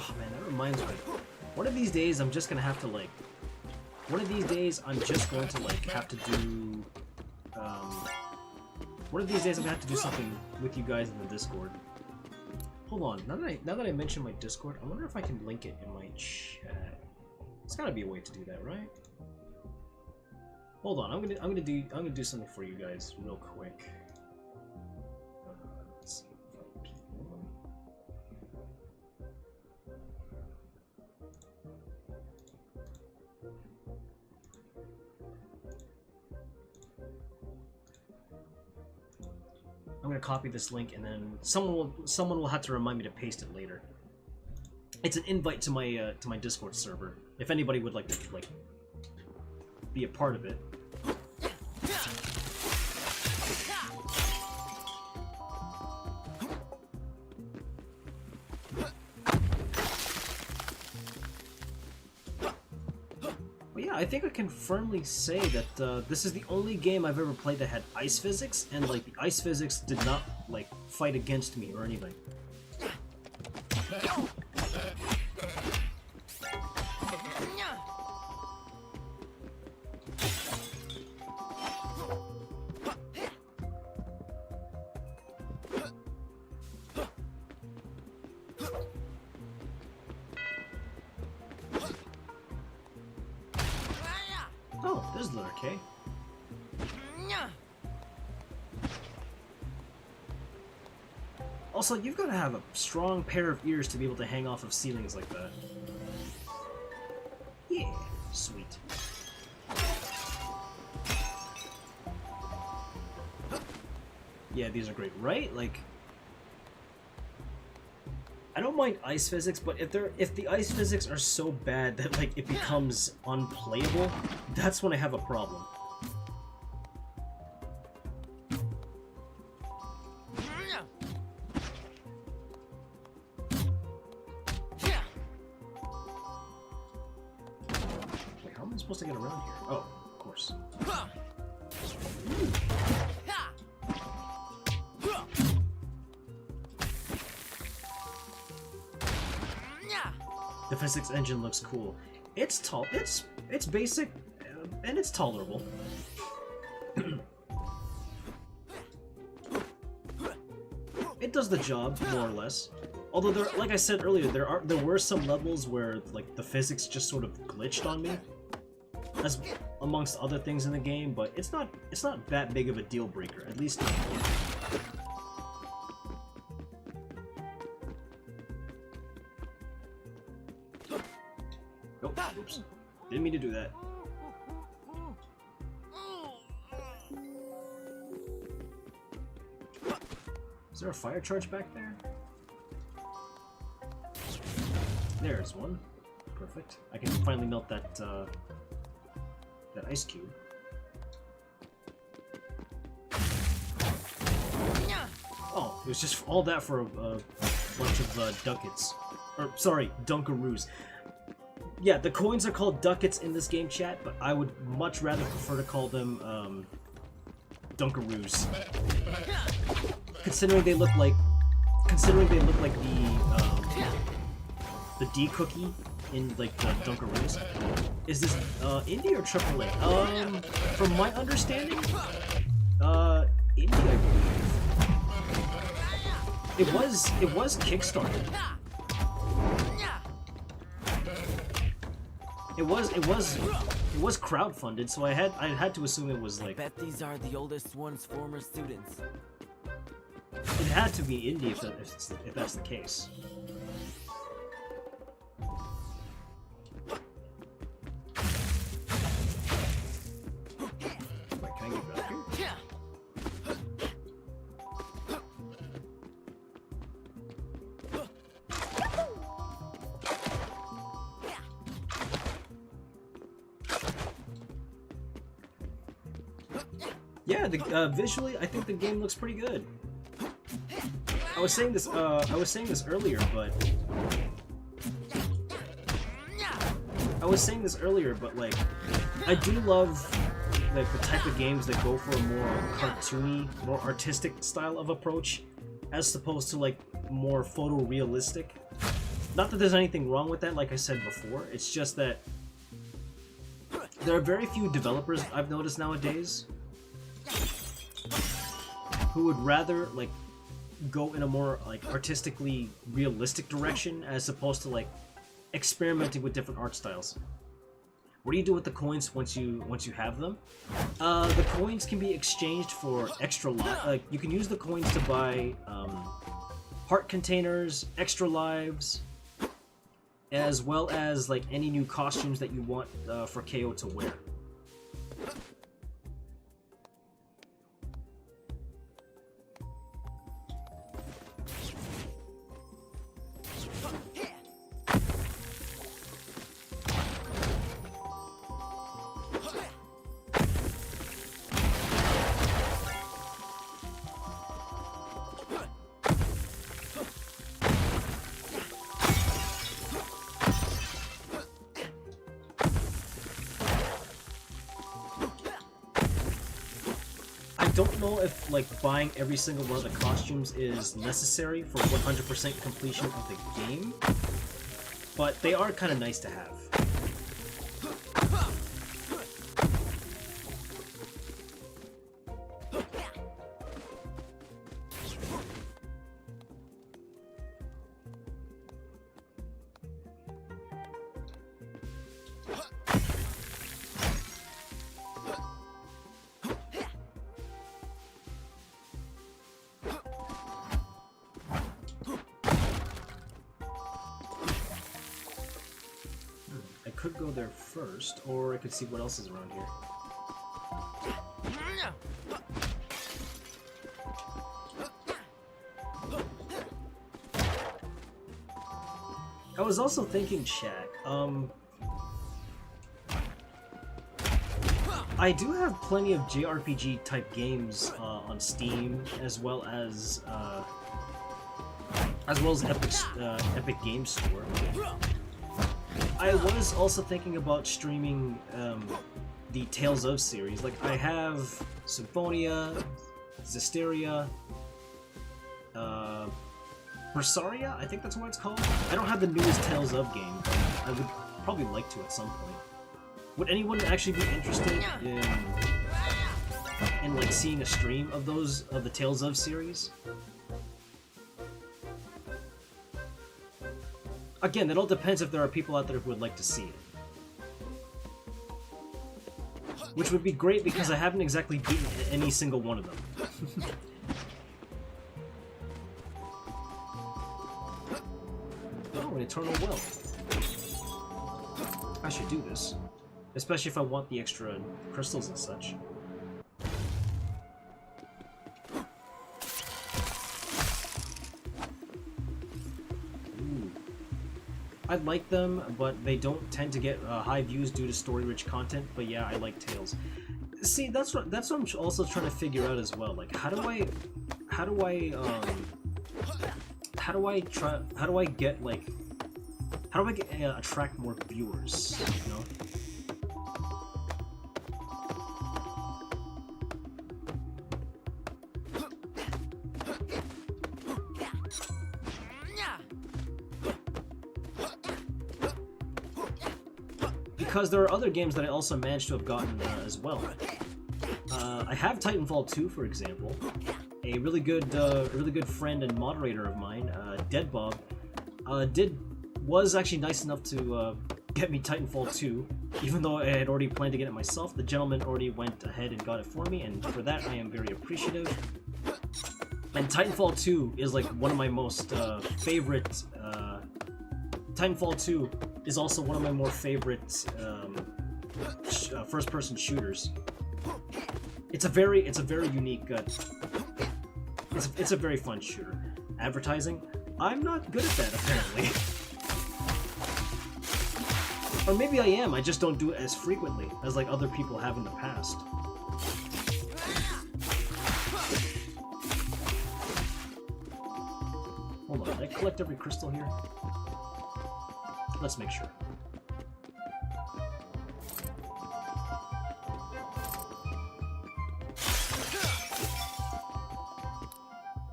Oh man, that reminds me. One of these days I'm just gonna have to like... One of these days I'm just going to like have to do... One of these days I'm gonna have to do something with you guys in the Discord. Hold on, now that I mentioned my Discord, I wonder if I can link it in my chat. There's gotta be a way to do that, right? Hold on, I'm gonna do something for you guys real quick. Let's see. I'm gonna copy this link, and then someone will have to remind me to paste it later. It's an invite to my Discord server. If anybody would like to be a part of it. But yeah, I think I can firmly say that this is the only game I've ever played that had ice physics, and like the ice physics did not like fight against me or anything. Oh, there's letter K. Also, you've got to have a strong pair of ears to be able to hang off of ceilings like that. Yeah, sweet. Yeah, these are great, right? Like, I don't mind ice physics, but if the ice physics are so bad that like it becomes unplayable, that's when I have a problem. Wait, how am I supposed to get around here? Oh, of course. The physics engine looks cool. It's basic, and it's tolerable. It does the job, more or less. Although, like I said earlier, there were some levels where like the physics just sort of glitched on me, as amongst other things in the game. But it's not that big of a deal breaker, at least not yet. Oh, oops. Didn't mean to do that. Is there a fire charge back there? There's one. Perfect. I can finally melt that, that ice cube. Oh, it was just all that for a bunch of ducats. Or, sorry, Dunkaroos. Yeah, the coins are called ducats in this game, chat, but I would much rather prefer to call them, Dunkaroos. Considering they look like the D cookie in like the Dunkaroos. Is this indie or AAA? From my understanding, Indie, I believe. It was Kickstarted. It was crowdfunded, so I had to assume it was like. Bet these are the oldest one's former students. It had to be indie if that's the case. Wait, can I get back here? Yeah, visually, I think the game looks pretty good. I was saying this earlier, but like, I do love like the type of games that go for a more cartoony, more artistic style of approach, as opposed to like more photorealistic. Not that there's anything wrong with that, like I said before. It's just that there are very few developers I've noticed nowadays who would rather like go in a more like artistically realistic direction as opposed to like experimenting with different art styles. What do you do with the coins once you have them? The coins can be exchanged for extra like you can use the coins to buy heart containers, extra lives, as well as like any new costumes that you want for KO to wear. I don't know if like buying every single one of the costumes is necessary for 100% completion of the game, but they are kind of nice to have. I could go there first, or I could see what else is around here. I was also thinking, chat, I do have plenty of JRPG type games on Steam, as well as Epic Games Store. I was also thinking about streaming the Tales of series. Like, I have Symphonia, Zestiria, Bersaria, I think that's what it's called. I don't have the newest Tales of game, but I would probably like to at some point. Would anyone actually be interested in like seeing a stream of the Tales of series? Again, it all depends if there are people out there who would like to see it. Which would be great because I haven't exactly beaten any single one of them. Oh, an Eternal Well. I should do this. Especially if I want the extra crystals and such. I like them, but they don't tend to get high views due to story-rich content. But yeah, I like Tales. See, that's what I'm also trying to figure out as well. Like, how do I attract more viewers? You know. Because there are other games that I also managed to have gotten as well. I I have Titanfall 2, for example. A really good friend and moderator of mine, Dead Bob, was actually nice enough to get me Titanfall 2, even though I had already planned to get it myself. The gentleman already went ahead and got it for me, and for that I am very appreciative. And Titanfall 2 is like one of my most favorite. Titanfall 2 is also one of my more favorite first-person shooters. It's a very unique. It's a very fun shooter. Advertising, I'm not good at that apparently. Or maybe I am. I just don't do it as frequently as like other people have in the past. Hold on, did I collect every crystal here? Let's make sure.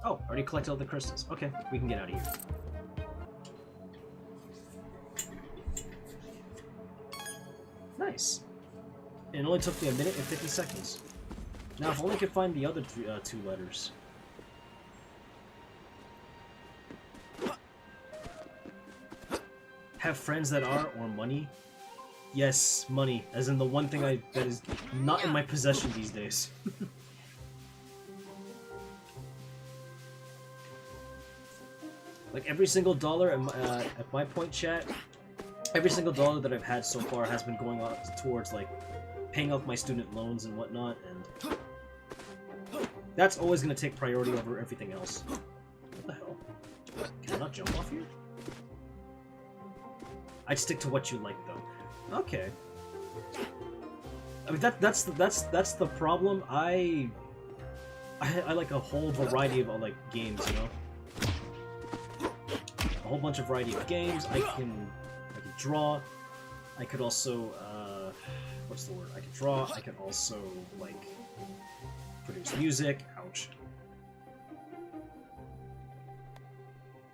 Oh, already collected all the crystals. Okay, we can get out of here. Nice. And it only took me 1 minute and 50 seconds. Now, if only I could find the other two letters. Have friends that are, or money? Yes, money, as in the one thing that is not in my possession these days. Like every single dollar at my point chat, every single dollar that I've had so far has been going towards like paying off my student loans and whatnot, and that's always going to take priority over everything else. What the hell? Can I not jump off here? I'd stick to what you like, though. Okay. I mean that's the problem. I like a whole variety of like games, you know. A whole bunch of variety of games. I can draw. I could also what's the word? I could draw. I could also like produce music. Ouch.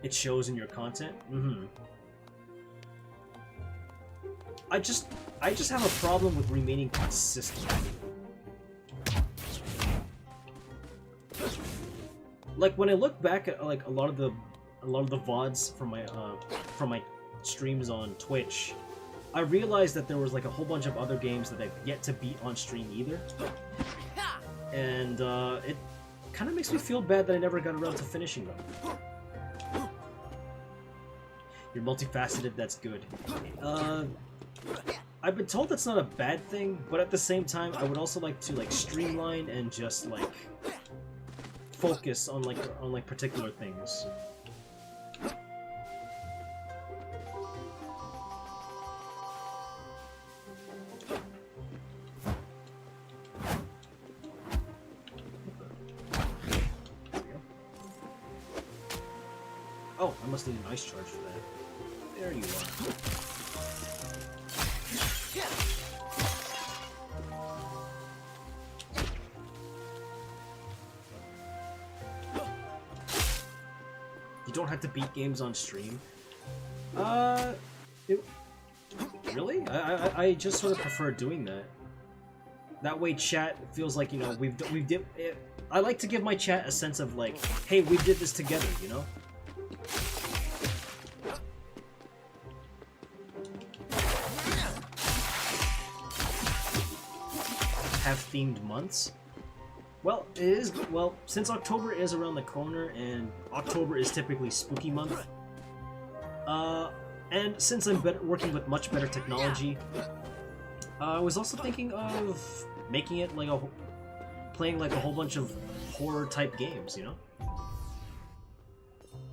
It shows in your content. Mm-hmm. I just have a problem with remaining consistent. Like when I look back at like a lot of the VODs from my streams on Twitch, I realized that there was like a whole bunch of other games that I've yet to beat on stream either, and it kind of makes me feel bad that I never got around to finishing them. You're multifaceted. That's good. I've been told that's not a bad thing, but at the same time, I would also like to like streamline and just like focus on like particular things. Oh, I must need an ice charge for that. There you are. Don't have to beat games on stream. Really? I just sort of prefer doing that. That way, chat feels like, you know, we did. I like to give my chat a sense of like, hey, we did this together, you know. Have themed months. Well, it is. Well, since October is around the corner, and October is typically spooky month, and since I'm working with much better technology, I was also thinking of making it like playing like a whole bunch of horror type games. You know,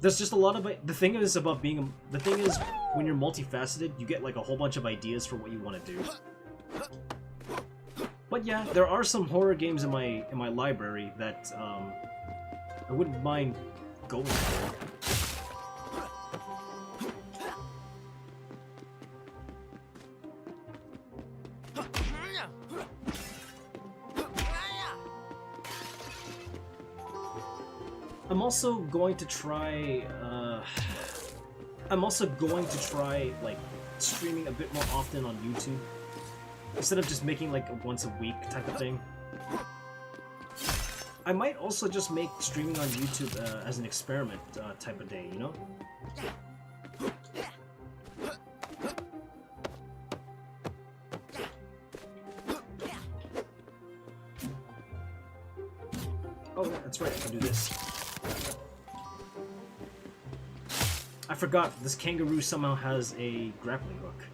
there's just a lot of the thing is when you're multifaceted, you get like a whole bunch of ideas for what you want to do. But yeah, there are some horror games in my library that I wouldn't mind going for. I'm also going to try like streaming a bit more often on YouTube. Instead of just making like a once a week type of thing. I might also just make streaming on YouTube as an experiment type of day, you know? Oh, yeah, that's right, I can do this. I forgot, this kangaroo somehow has a grappling hook.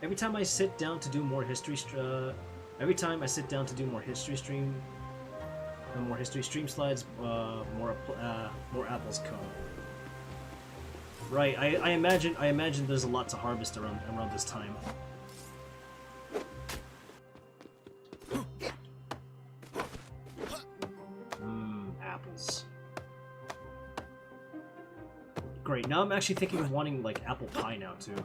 Every time I sit down to do more history, every time I sit down to do more history stream slides, more apples come. Right, I imagine there's a lot to harvest around this time. Apples. Great. Now I'm actually thinking of wanting like apple pie now too.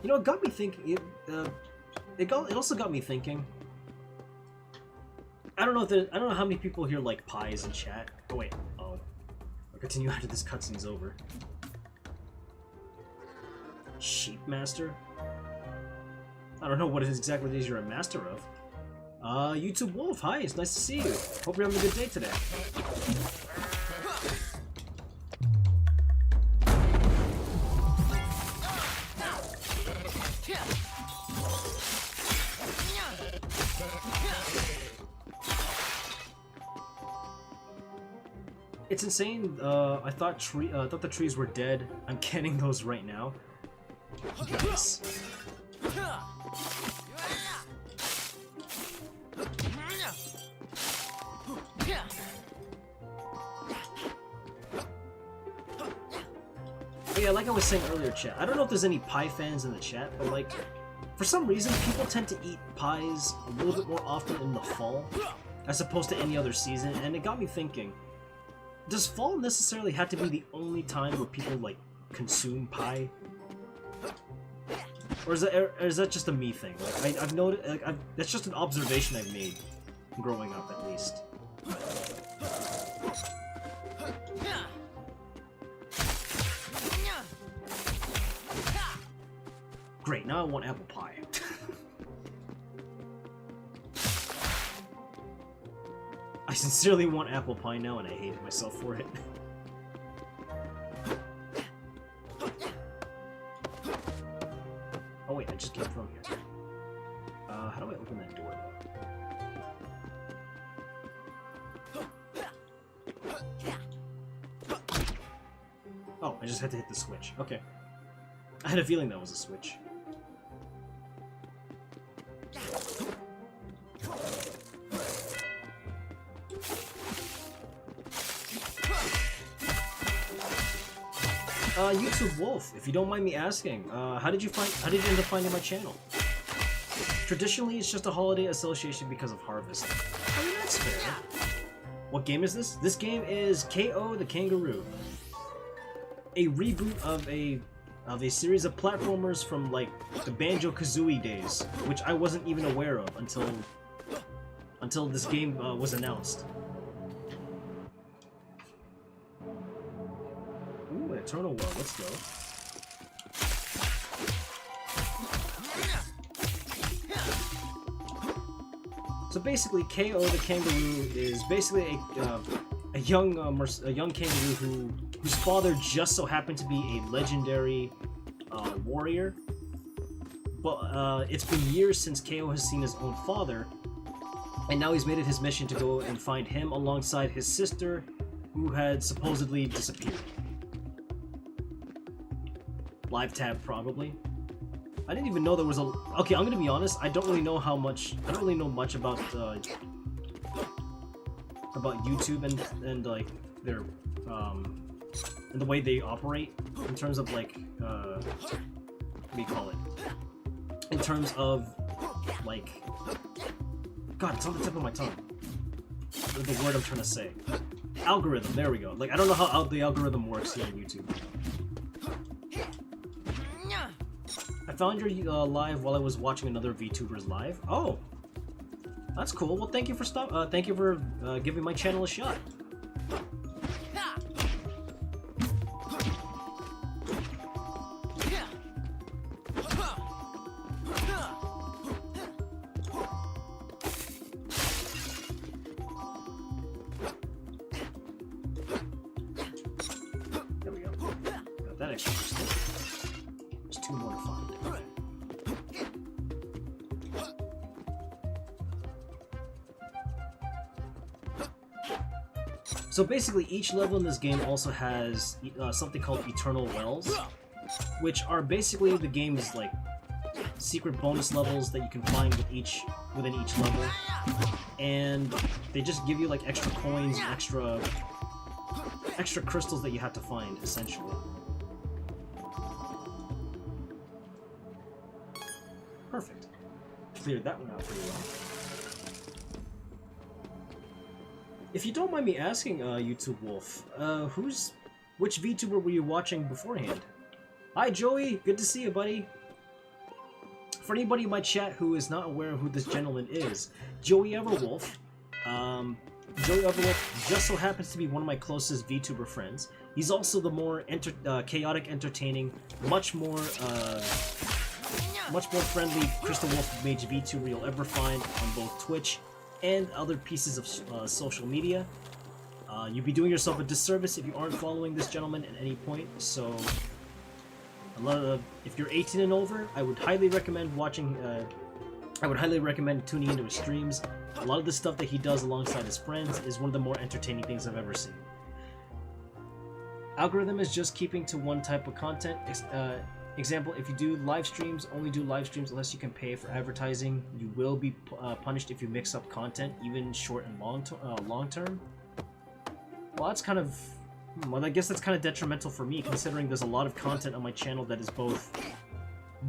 You know, it got me thinking. It also got me thinking. I don't know how many people here like pies in chat. Oh wait. Oh, I'll continue after this cutscene's over. Sheep master. I don't know what exactly it is you're a master of. YouTube Wolf. Hi, it's nice to see you. Hope you're having a good day today. It's insane. I thought the trees were dead. I'm canning those right now. Nice. But yeah, like I was saying earlier, chat. I don't know if there's any pie fans in the chat, but like, for some reason, people tend to eat pies a little bit more often in the fall, as opposed to any other season, and it got me thinking. Does fall necessarily have to be the only time where people, like, consume pie? Or is that just a me thing? Like, I've noticed, like, that's just an observation I've made, growing up at least. Great, now I want apple pie. I sincerely want apple pie now, and I hate myself for it. Oh wait, I just came from here. How do I open that door, though? Oh, I just had to hit the switch. Okay. I had a feeling that was a switch. YouTube Wolf, if you don't mind me asking, how did you end up finding my channel? Traditionally, it's just a holiday association because of Harvest. I mean, that's fair. What game is this? This game is KO the Kangaroo. A reboot of a series of platformers from, like, the Banjo-Kazooie days, which I wasn't even aware of until this game was announced. Ooh, an Eternal Well, let's go. So basically, KO the Kangaroo is basically a young kangaroo whose father just so happened to be a legendary warrior. But it's been years since KO has seen his own father, and now he's made it his mission to go and find him alongside his sister, who had supposedly disappeared. Live tab, probably. I didn't even know there was a... Okay, I'm gonna be honest, I don't really know much about YouTube and like their and the way they operate in terms of like what do you call it? In terms of like, God, it's on the tip of my tongue. The word I'm trying to say. Algorithm. There we go. Like, I don't know how the algorithm works here on YouTube. I found your live while I was watching another VTuber's live. Oh, that's cool. Well, thank you for giving my channel a shot. chambers. There's 2 more to find. So basically, each level in this game also has something called Eternal Wells, which are basically the game's like secret bonus levels that you can find within each level, and they just give you like extra coins, extra crystals that you have to find, essentially. Perfect. Cleared that one out pretty well. If you don't mind me asking, YouTube Wolf, which VTuber were you watching beforehand? Hi, Joey. Good to see you, buddy. For anybody in my chat who is not aware of who this gentleman is, Joey Everwolf. Joey Everwolf just so happens to be one of my closest VTuber friends. He's also the more chaotic, entertaining, much more friendly Crystal Wolf Mage VTuber you'll ever find on both Twitch and other pieces of social media. You'd be doing yourself a disservice if you aren't following this gentleman at any point, so if you're 18 and over, I would highly recommend watching, I would highly recommend tuning into his streams. A lot of the stuff that he does alongside his friends is one of the more entertaining things I've ever seen. Algorithm is just keeping to one type of content. Example, if you do live streams, only do live streams unless you can pay for advertising. You will be punished if you mix up content, even short and long term. Well, that's kind of... Well, I guess that's kind of detrimental for me, considering there's a lot of content on my channel that is both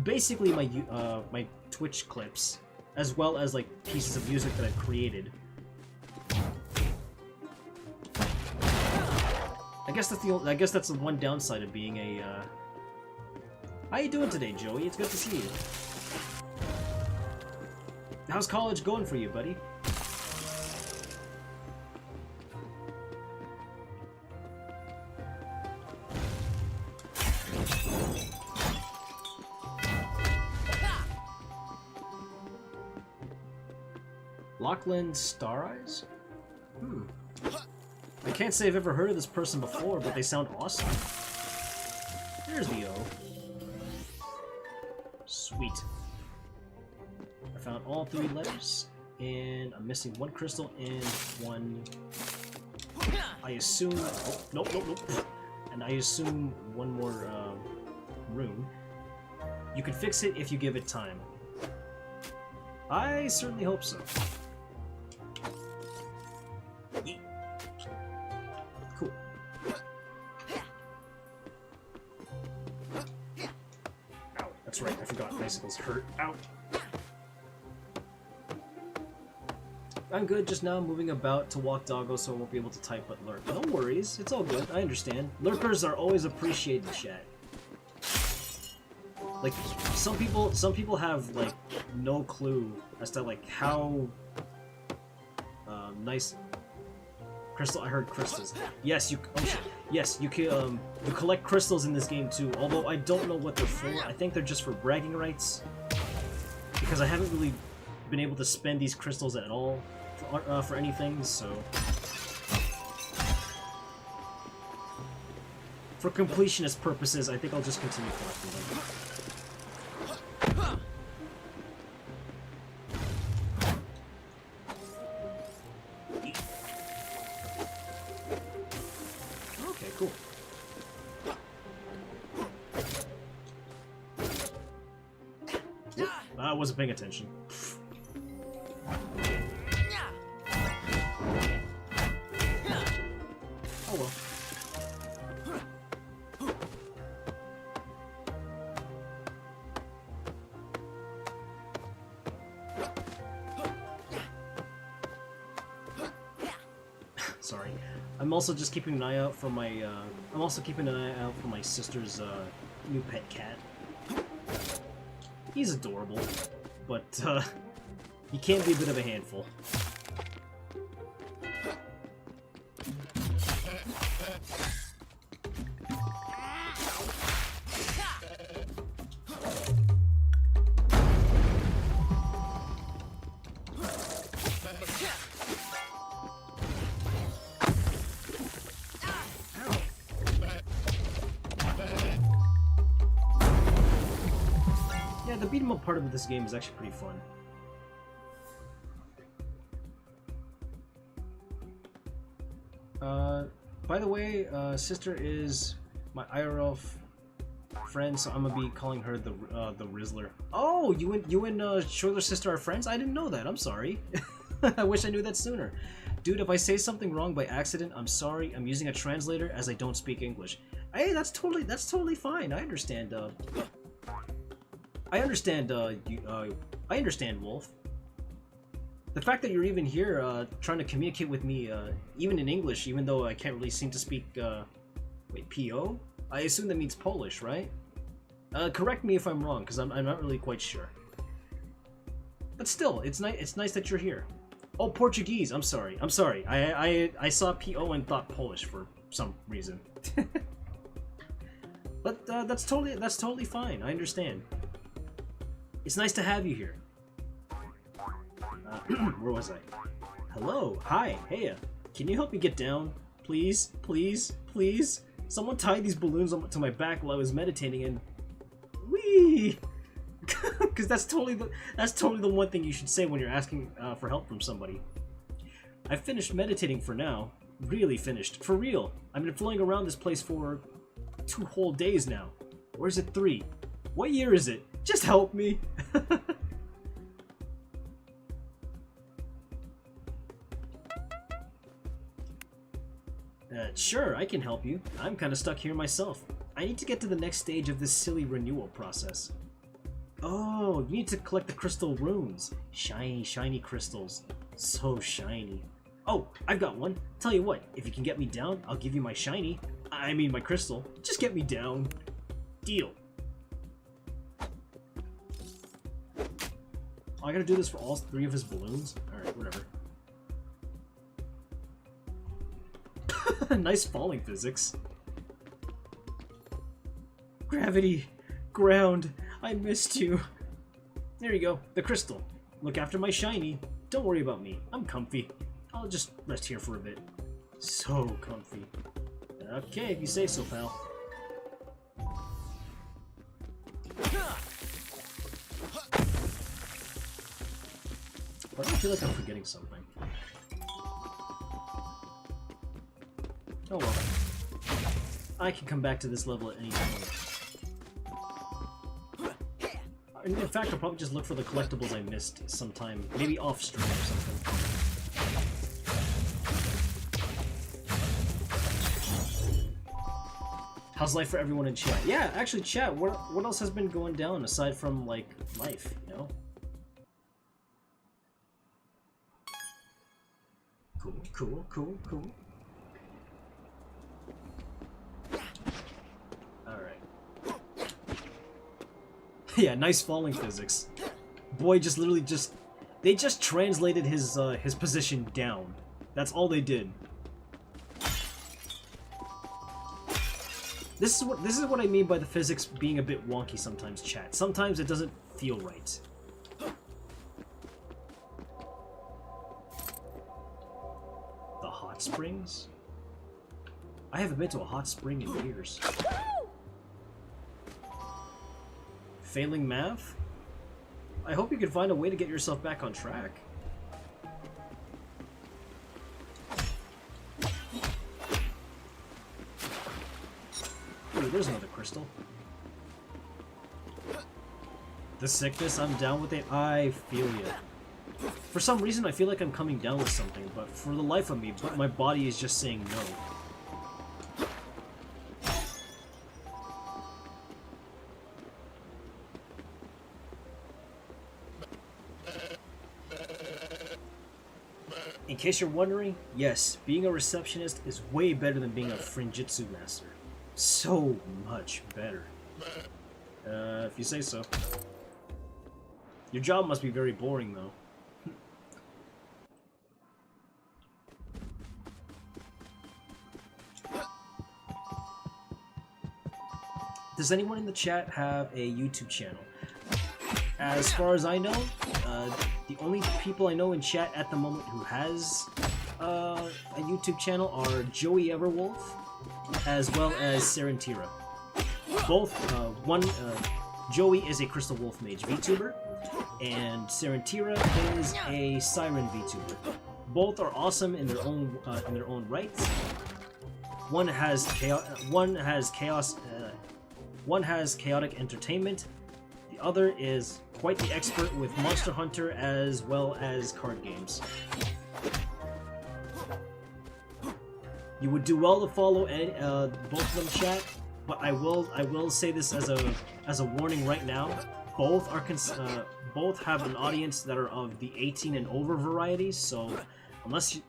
basically my Twitch clips, as well as like pieces of music that I've created. I guess that's the one downside of being a. How you doing today, Joey? It's good to see you. How's college going for you, buddy? Lachlan Star Eyes? I can't say I've ever heard of this person before, but they sound awesome. There's the O. Sweet. I found all 3 letters, and I'm missing 1 crystal and 1... I assume... Oh, nope. And I assume 1 more rune. You can fix it if you give it time. I certainly hope so. Cool. Ow, that's right, I forgot bicycles hurt. Ow. I'm good just now, moving about to walk doggo, so I won't be able to type but lurk. No worries, it's all good, I understand. Lurkers are always appreciated, chat. Like, some people have, like, no clue as to, like, how nice... Crystal, I heard crystals. Yes, you can, you collect crystals in this game, too, although I don't know what they're for. I think they're just for bragging rights, because I haven't really been able to spend these crystals at all for anything, so... For completionist purposes, I think I'll just continue collecting them. I wasn't paying attention. Oh well. Sorry. I'm also just keeping an eye out for my I'm also keeping an eye out for my sister's new pet cat. He's adorable, but he can be a bit of a handful. beat 'em up part of this game is actually pretty fun. By the way, sister is my IRL friend, so I'm gonna be calling her the Rizzler. Oh, you and Shoiler's sister are friends? I didn't know that. I'm sorry. I wish I knew that sooner. Dude, if I say something wrong by accident, I'm sorry. I'm using a translator as I don't speak English. Hey, that's totally fine. I understand. I understand. I understand, Wolf. The fact that you're even here, trying to communicate with me, even in English, even though I can't really seem to speak. Wait, PO? I assume that means Polish, right? Correct me if I'm wrong, because I'm not really quite sure. But still, it's nice that you're here. Oh, Portuguese. I'm sorry. I saw PO and thought Polish for some reason. But that's totally fine. I understand. It's nice to have you here. Where was I? Hello. Hi. Hey. Can you help me get down? Please. Please. Please. Someone tied these balloons to my back while I was meditating and... Whee! Because that's totally the one thing you should say when you're asking for help from somebody. I've finished meditating for now. Really finished. For real. I've been floating around this place for 2 whole days now. Or is it 3? What year is it? Just help me! Sure, I can help you. I'm kinda stuck here myself. I need to get to the next stage of this silly renewal process. Oh, you need to collect the crystal runes. Shiny, shiny crystals. So shiny. Oh, I've got one. Tell you what, if you can get me down, I'll give you my shiny. I mean my crystal. Just get me down. Deal. Oh, I gotta do this for all 3 of his balloons? Alright, whatever. Nice falling physics. Gravity. Ground. I missed you. There you go. The crystal. Look after my shiny. Don't worry about me. I'm comfy. I'll just rest here for a bit. So comfy. Okay, if you say so, pal. Why do I feel like I'm forgetting something? Oh well. I can come back to this level at any time. In fact, I'll probably just look for the collectibles I missed sometime. Maybe off stream or something. How's life for everyone in chat? Yeah, actually, chat, what else has been going down aside from, like, life, you know? Cool. Yeah, nice falling physics. Boy just literally they just translated his position down. That's all they did. This is what I mean by the physics being a bit wonky sometimes, chat. Sometimes it doesn't feel right. The hot springs? I haven't been to a hot spring in years. Failing math? I hope you can find a way to get yourself back on track. Ooh, there's another crystal. The sickness, I'm down with it. I feel you. For some reason, I feel like I'm coming down with something, but for the life of me, my body is just saying no. In case you're wondering, yes, being a receptionist is way better than being a Frinjitsu master. So much better. If you say so. Your job must be very boring, though. Does anyone in the chat have a YouTube channel? As far as I know, the only people I know in chat at the moment who has a YouTube channel are Joey Everwolf, as well as Serentira. Both, Joey is a Crystal Wolf Mage VTuber, and Serentira is a Siren VTuber. Both are awesome in their own rights. One has chaotic entertainment. The other is quite the expert with Monster Hunter as well as card games. You would do well to follow both of them, chat. But I will say this as a warning right now. Both have an audience that are of the 18 and over variety. So unless you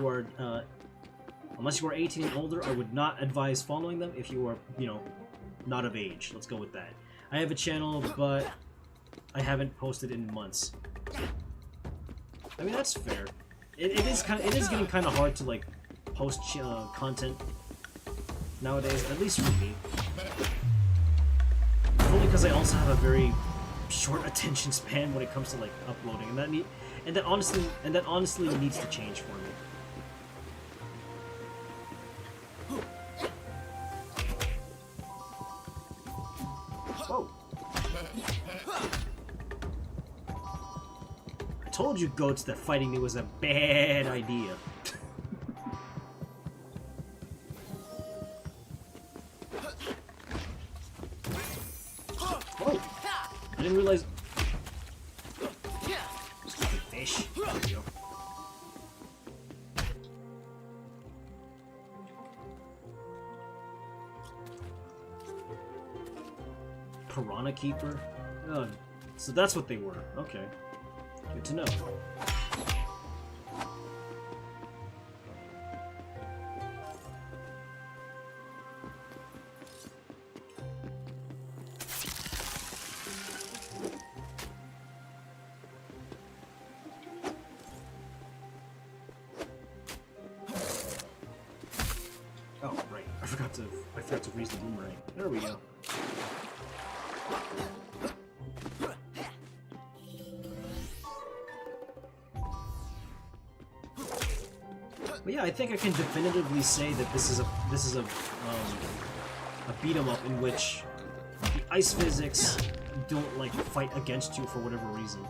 are 18 and older, I would not advise following them if you are, not of age. Let's go with that. I have a channel, but I haven't posted in months. I mean, that's fair. It is getting kind of hard to like post content nowadays, at least for me. Only because I also have a very short attention span when it comes to like uploading, and that honestly needs to change for me. Whoa! I told you, goats, that fighting me was a bad idea. Whoa! I didn't realize. Stupid fish. There we go. Piranha Keeper? Oh, so that's what they were. Okay. Good to know. Oh, right. I forgot to freeze the boomerang. There we go. But yeah, I think I can definitively say that this is a beat 'em up in which the ice physics don't like fight against you for whatever reason.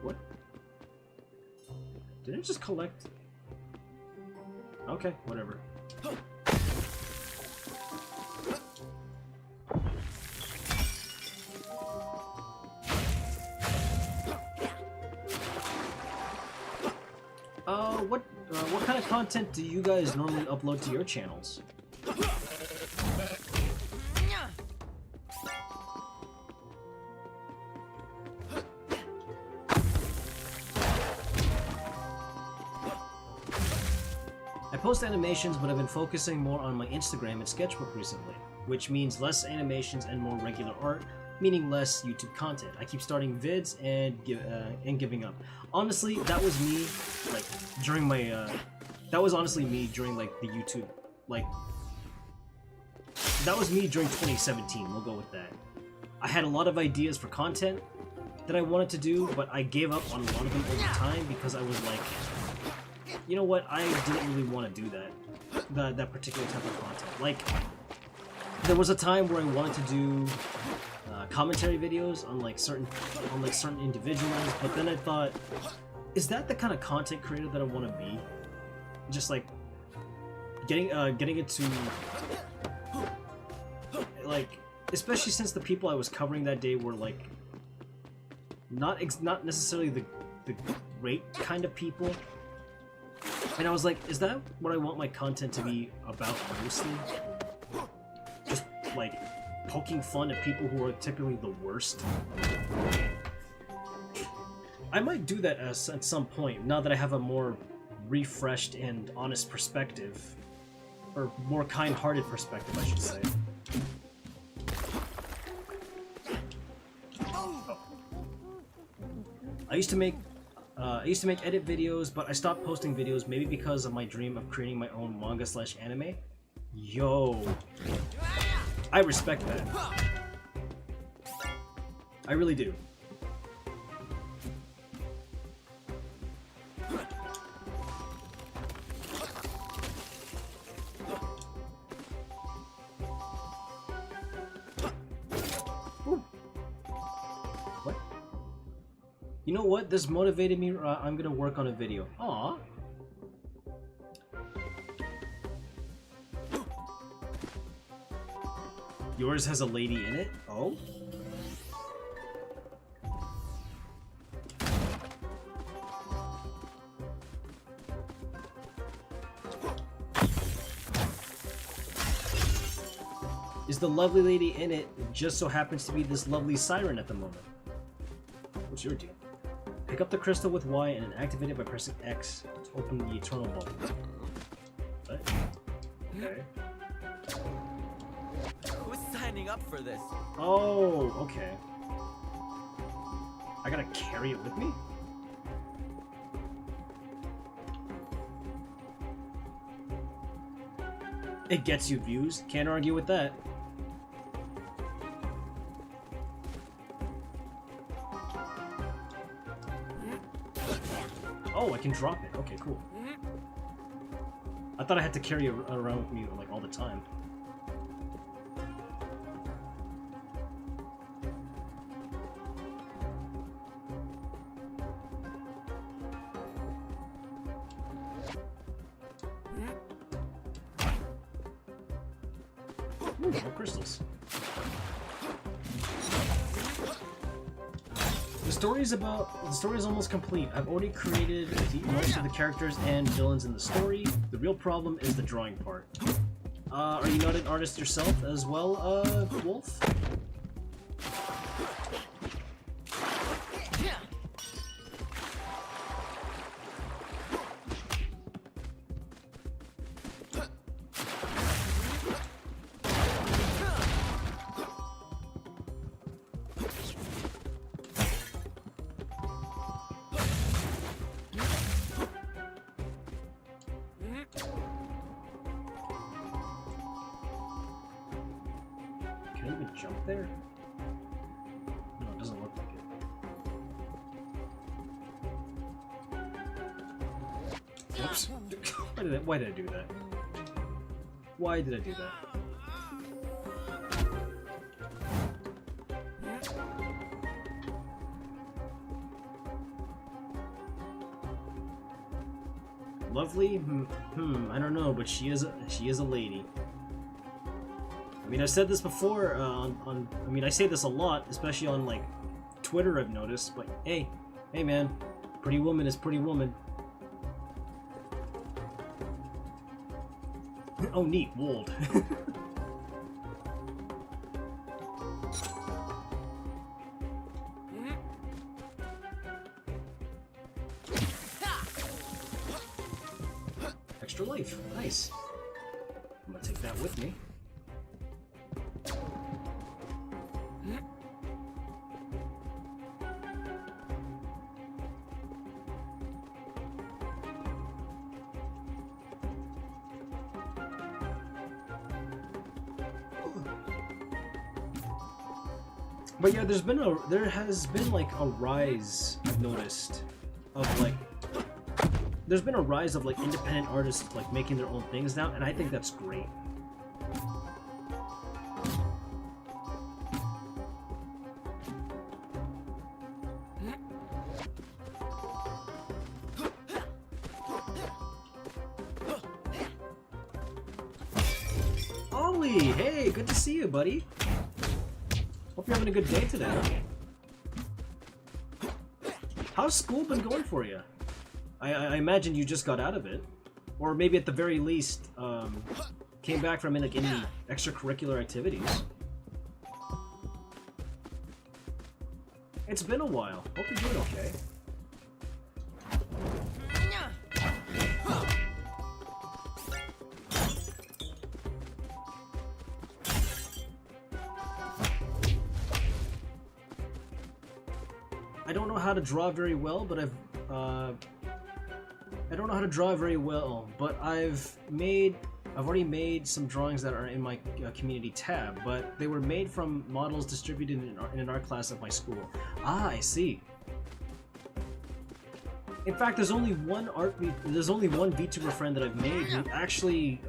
What? Did it just collect? Okay, whatever. What kind of content do you guys normally upload to your channels? I post animations, but I've been focusing more on my Instagram and sketchbook recently, which means less animations and more regular art, meaning less YouTube content. I keep starting vids and giving up. Honestly, that was me, like, during my, that was honestly me during, like, the YouTube, like, that was me during 2017, we'll go with that. I had a lot of ideas for content that I wanted to do, but I gave up on a lot of them over time because I was like, you know what, I didn't really want to do that particular type of content. Like, there was a time where I wanted to do commentary videos on certain individuals, but then I thought, is that the kind of content creator that I want to be? Just like getting it to like, especially since the people I was covering that day were like not necessarily the great kind of people, and I was like, is that what I want my content to be about mostly? Just like poking fun at people who are typically the worst. I might do that at some point, now that I have a more refreshed and honest perspective. Or more kind-hearted perspective, I should say. Oh. I used to make edit videos, but I stopped posting videos, maybe because of my dream of creating my own manga/anime. Yo. I respect that. I really do. You know what? This motivated me. I'm gonna work on a video. Aw. Yours has a lady in it? Oh? Is the lovely lady in it just so happens to be this lovely siren at the moment? What's your deal? Pick up the crystal with Y and activate it by pressing X to open the eternal bubble. What? Okay. Who's signing up for this? Oh, okay. I gotta carry it with me? It gets you views. Can't argue with that. Oh, I can drop it. Okay, cool. I thought I had to carry it around with me like all the time. Ooh, more crystals. The story is almost complete. I've already created most of the characters and villains in the story. The real problem is the drawing part. Are you not an artist yourself as well, Wolf? Can I even jump there? No, it doesn't look like it. Oops. Why did I do that? Why did I do that? Lovely? I don't know, but she is a lady. I mean, I've said this before I mean, I say this a lot, especially on, like, Twitter, I've noticed, but hey man, pretty woman is pretty woman. Oh, neat, wold. Extra life, nice. I'm gonna take that with me. But yeah, there has been like a rise, I've noticed, of like, there's been a rise of like independent artists like making their own things now, and I think that's great. Ollie, hey, good to see you, buddy. Hope you're having a good day today. How's school been going for you? I imagine you just got out of it, or maybe at the very least came back from like any extracurricular activities. It's been a while. Hope you're doing okay. I don't know how to draw very well, but I've already made some drawings that are in my community tab, but they were made from models distributed in an art class at my school. Ah, I see. In fact, there's only one VTuber friend that I've made who actually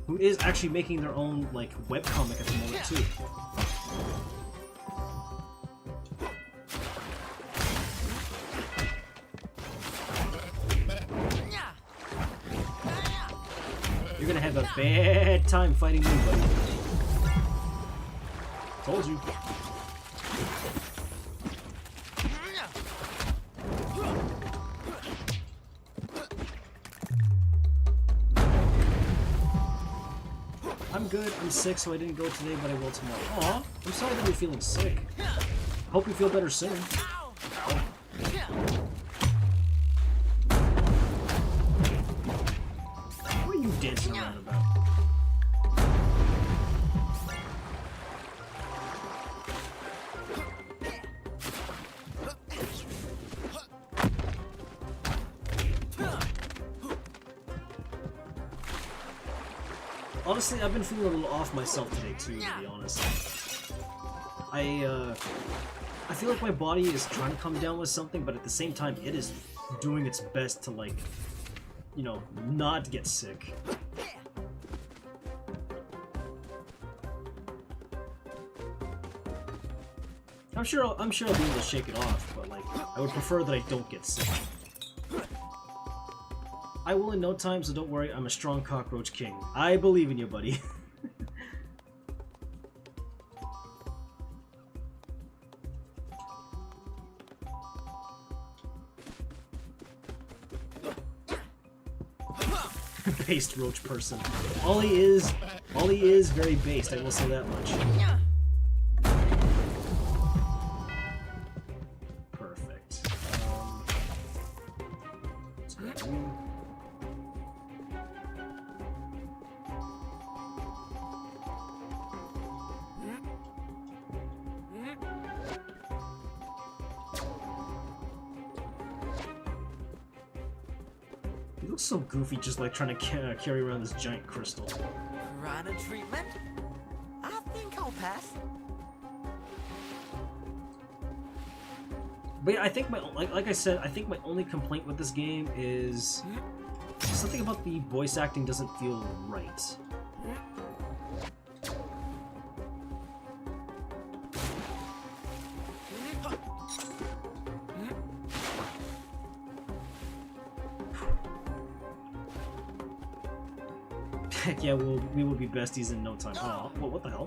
who is actually making their own like webcomic at the moment too. a bad time fighting me, buddy. Told you. I'm good. I'm sick, so I didn't go today, but I will tomorrow. Aw, I'm sorry that you're feeling sick. Hope you feel better soon. What are you dancing around about? Honestly, I've been feeling a little off myself today too, to be honest. I feel like my body is trying to come down with something, but at the same time, it is doing its best to, like, you know, not get sick. I'm sure I'll be able to shake it off, but, like, I would prefer that I don't get sick. I will in no time, so don't worry, I'm a strong cockroach king. I believe in you, buddy. Based roach person. All he is very based, I will say that much. Perfect. Let's grab you. He looks so goofy, just like trying to carry around this giant crystal. Piranha treatment? I think I'll pass. But yeah, I think like I said, I think my only complaint with this game is something about the voice acting doesn't feel right. Heck yeah, we will be besties in no time. Oh, what the hell?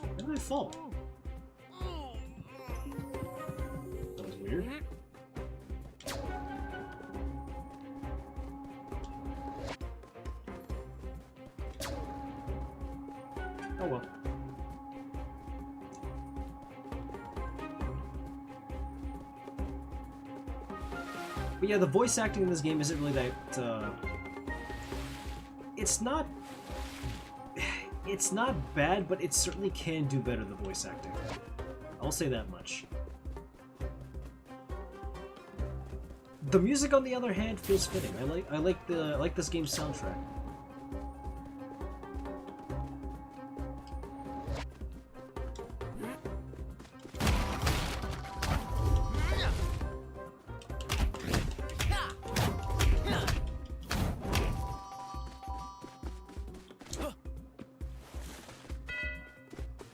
Where did I fall? That was weird. Oh well. But yeah, the voice acting in this game isn't really that, it's not bad, but it certainly can do better, the voice acting. I'll say that much. The music, on the other hand, feels fitting. I like this game's soundtrack.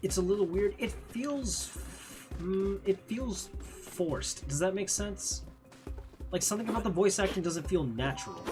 It's a little weird. It feels forced. Does that make sense? Like, something about the voice acting doesn't feel natural.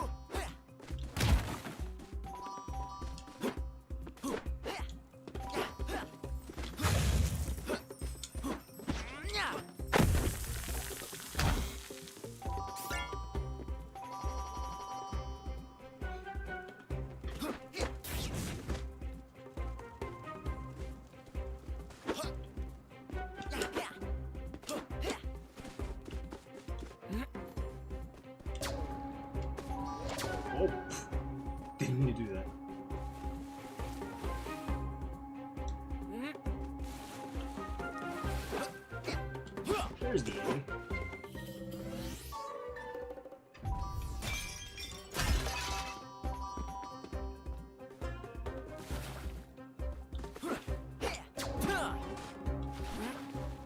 Oh, didn't mean to do that. There's the A.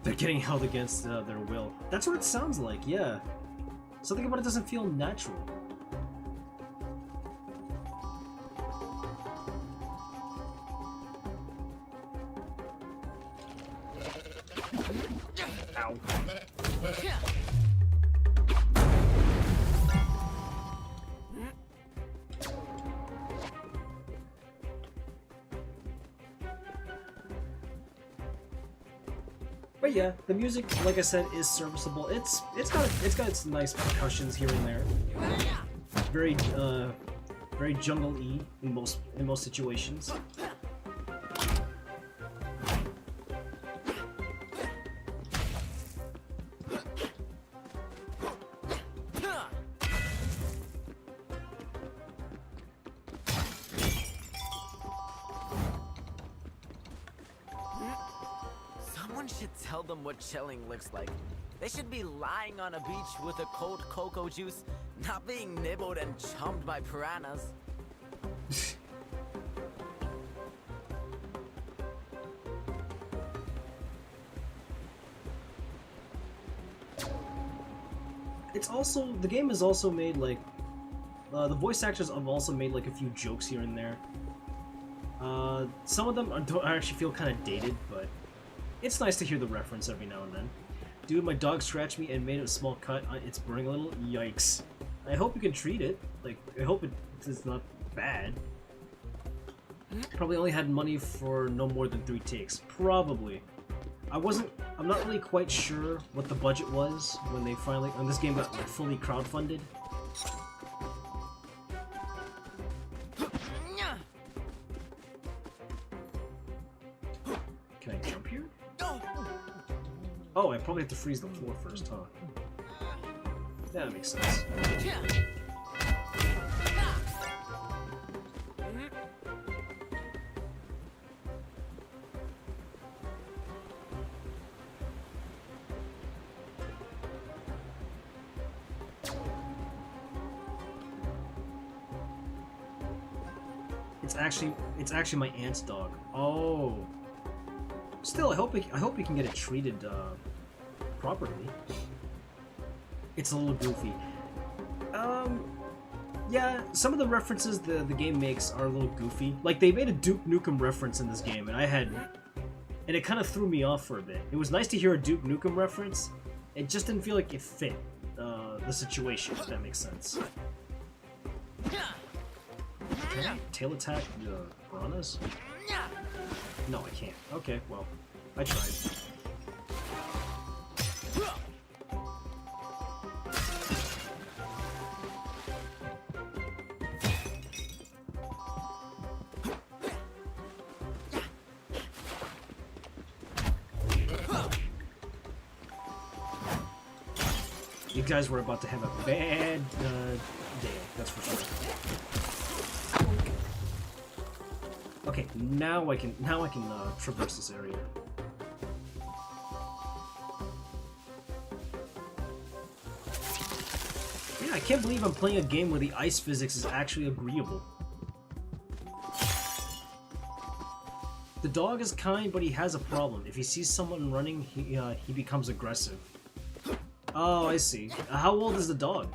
They're getting held against their will. That's what it sounds like, yeah. Something about it doesn't feel natural. Ow. But yeah, the music, like I said, is serviceable. It's got its nice percussions here and there. Very very jungle-y in most situations. Someone should tell them what chilling looks like. They should be lying on a beach with a cold cocoa juice, not being nibbled and chomped by piranhas. It's also, the game has also made like, the voice actors have also made like a few jokes here and there. Some of them I actually feel kind of dated, but it's nice to hear the reference every now and then. Dude, my dog scratched me and made a small cut. It's burning a little. Yikes. I hope you can treat it. Like, I hope it's not bad. Probably only had money for no more than 3 takes. Probably. I'm not really quite sure what the budget was when this game got like, fully crowdfunded. Can I jump here? Oh, I probably have to freeze the floor first, huh? That makes sense. It's actually my aunt's dog. Oh. Still, I hope we can get it treated properly. It's a little goofy. Yeah, some of the references the game makes are a little goofy. Like, they made a Duke Nukem reference in this game, and it kind of threw me off for a bit. It was nice to hear a Duke Nukem reference. It just didn't feel like it fit the situation, if that makes sense. Can I tail attack the piranhas? No, I can't. Okay, well, I tried. You guys were about to have a bad day, that's for sure. Okay, now I can traverse this area. Yeah, I can't believe I'm playing a game where the ice physics is actually agreeable. The dog is kind, but he has a problem. If he sees someone running, he becomes aggressive. Oh, I see. How old is the dog?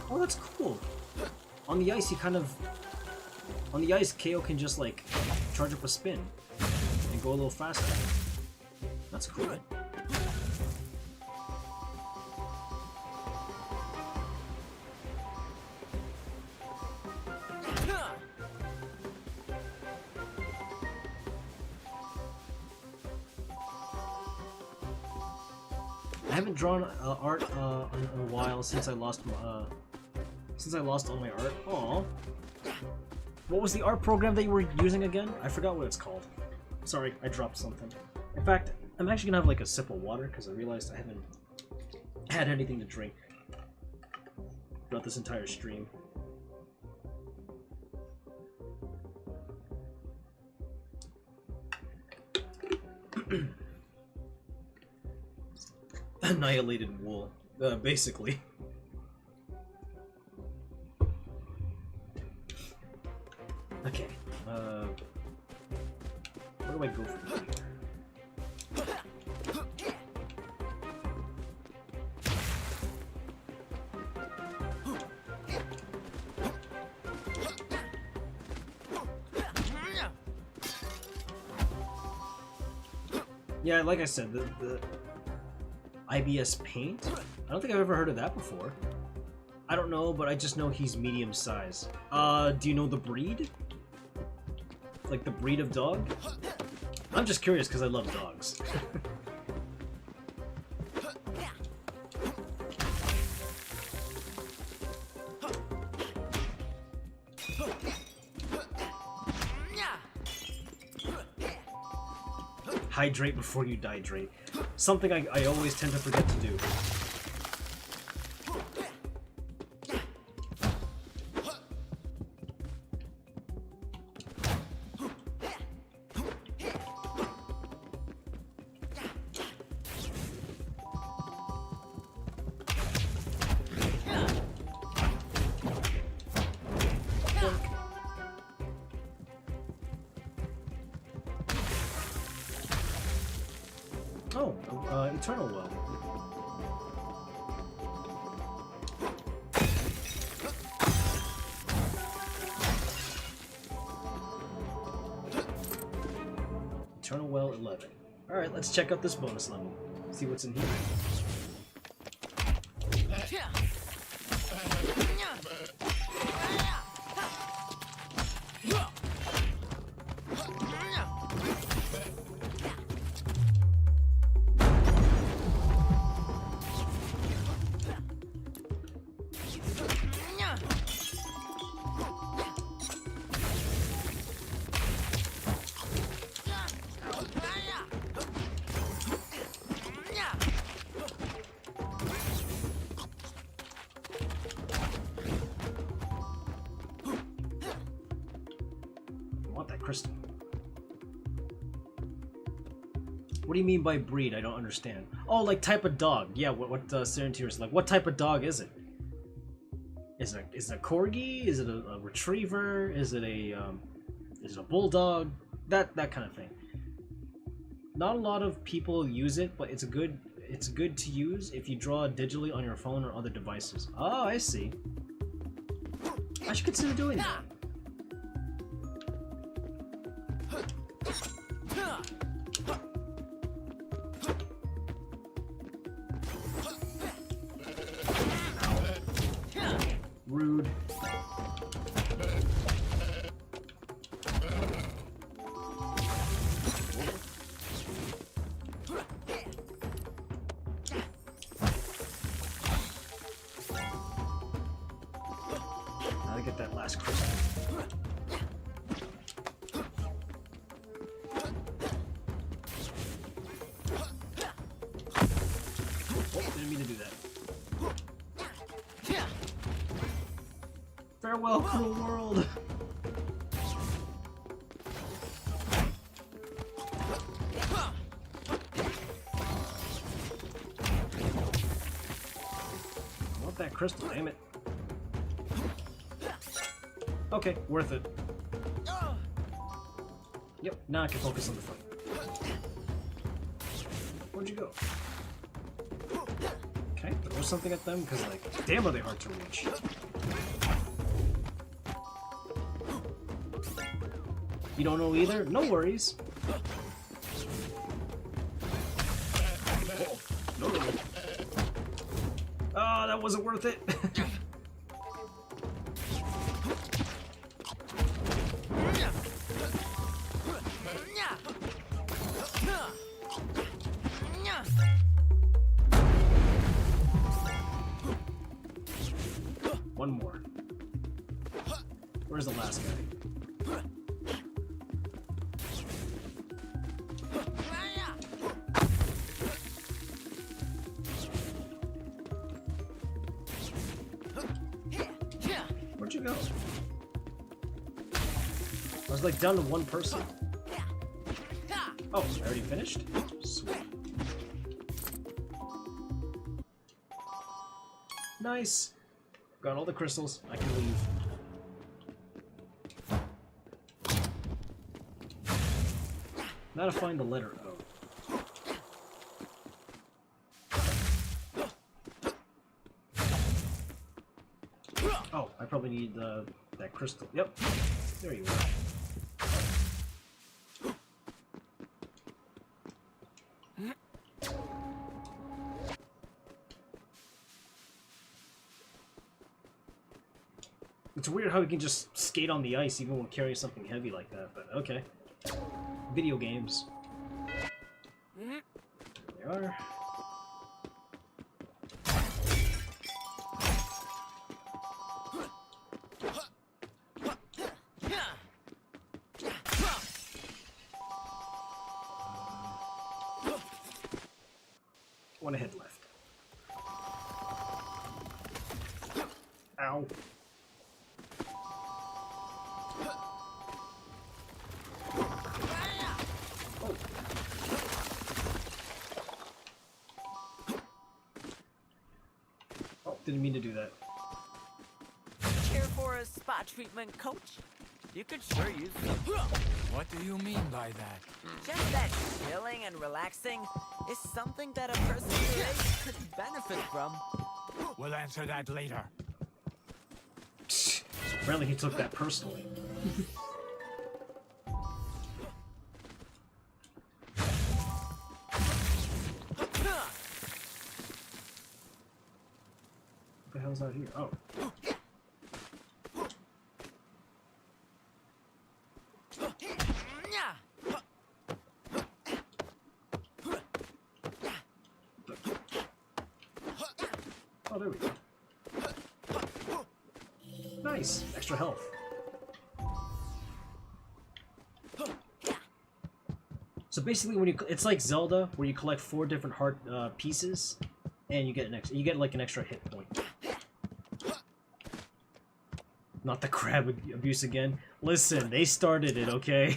Oh, that's cool. On the ice, on the ice, KO can just like charge up a spin and go a little faster. That's cool. I haven't drawn art in a while since I lost all my art. Aww. What was the art program that you were using again? I forgot what it's called. Sorry, I dropped something. In fact, I'm actually gonna have like a sip of water because I realized I haven't had anything to drink throughout this entire stream. Annihilated wool, basically. Okay, where do I go from here? Yeah, like I said, the IBS paint. I don't think I've ever heard of that before. I don't know, but I just know he's medium size. Do you know the breed? Like the breed of dog? I'm just curious because I love dogs. Hydrate before you dihydrate. Something I always tend to forget to do. Oh, Eternal Well. Eternal Well 11. Alright, let's check out this bonus level. See what's in here. Crystal. What do you mean by breed? I don't understand. Oh, like type of dog. Yeah, what Serenity is like. What type of dog is it? Is it a corgi? Is it a retriever? Is it a bulldog? That kind of thing. Not a lot of people use it, but it's good to use if you draw digitally on your phone or other devices. Oh, I see. I should consider doing that. Rude. Gotta get that last crystal. Oh, didn't mean to do that. Farewell, cruel world! I want that crystal, damn it. Okay, worth it. Yep, now I can focus on the front. Where'd you go? Can I throw something at them? Because, like, damn are they hard to reach. You don't know either? No worries. Oh, no. Oh, that wasn't worth it. One more. Where's the last guy? Where'd you go? I was like down to one person. Oh, I already finished? Sweet. Nice. Got all the crystals. I can leave. Now to find the letter O. Oh, I probably need that crystal. Yep. There you are. how he can just skate on the ice even when carrying something heavy like that, but okay. Video games. There they are. One ahead left. Ow. Oh, didn't mean to do that. Care for a spa treatment, coach? You could sure use some. What do you mean by that? Just that chilling and relaxing is something that a person your age could benefit from. We'll answer that later. Apparently he took that personally. What the hell's out here? Oh. Oh, there we go. Nice! Extra health. So basically, when it's like Zelda, where you collect 4 different heart pieces, and you get like an extra hit point. Not the crab abuse again. Listen, they started it, okay?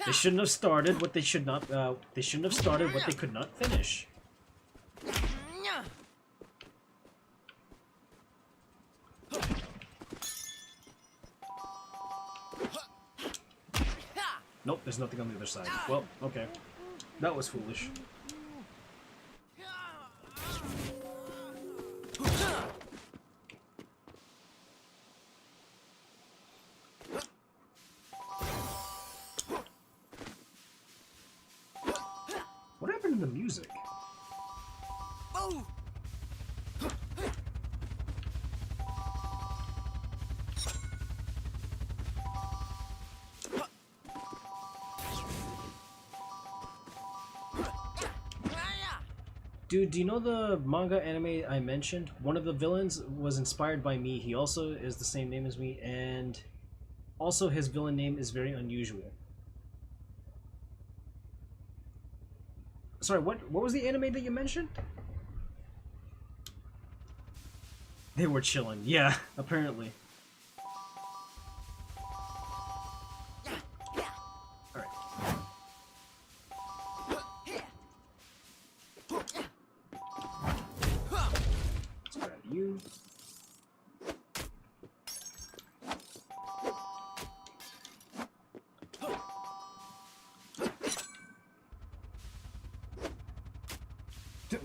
They shouldn't have started what they should not. They shouldn't have started what they could not finish. Nope, there's nothing on the other side. Well, okay. That was foolish. What happened to the music? Oh! Dude, do you know the manga anime I mentioned? One of the villains was inspired by me. He also is the same name as me, and also his villain name is very unusual. Sorry, what was the anime that you mentioned? They were chilling. Yeah, apparently. Alright. Let's grab you.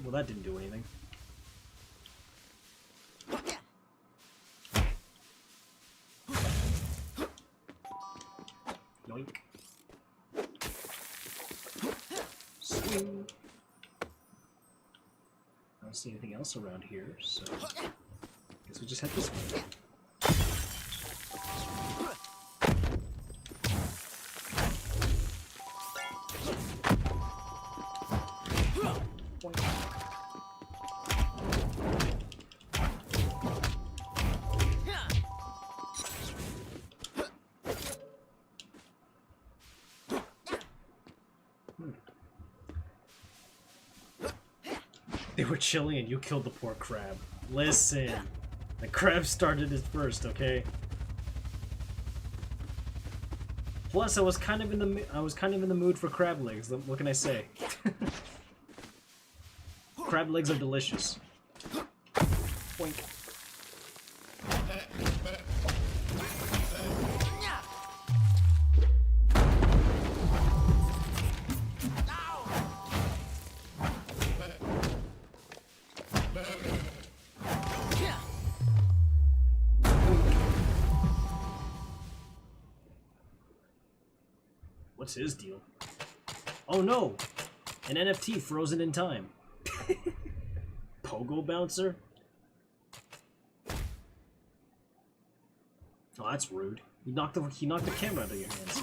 Well, that didn't do anything. Yoink. Swing. I don't see anything else around here, so guess we just head this way. They were chilling and you killed the poor crab. Listen, the crab started it first, okay? Plus, I was kind of in the mood for crab legs. What can I say? Crab legs are delicious. Boink. What's his deal? Oh no! An NFT frozen in time. Pogo bouncer? Oh, that's rude. He knocked the camera out of your hands.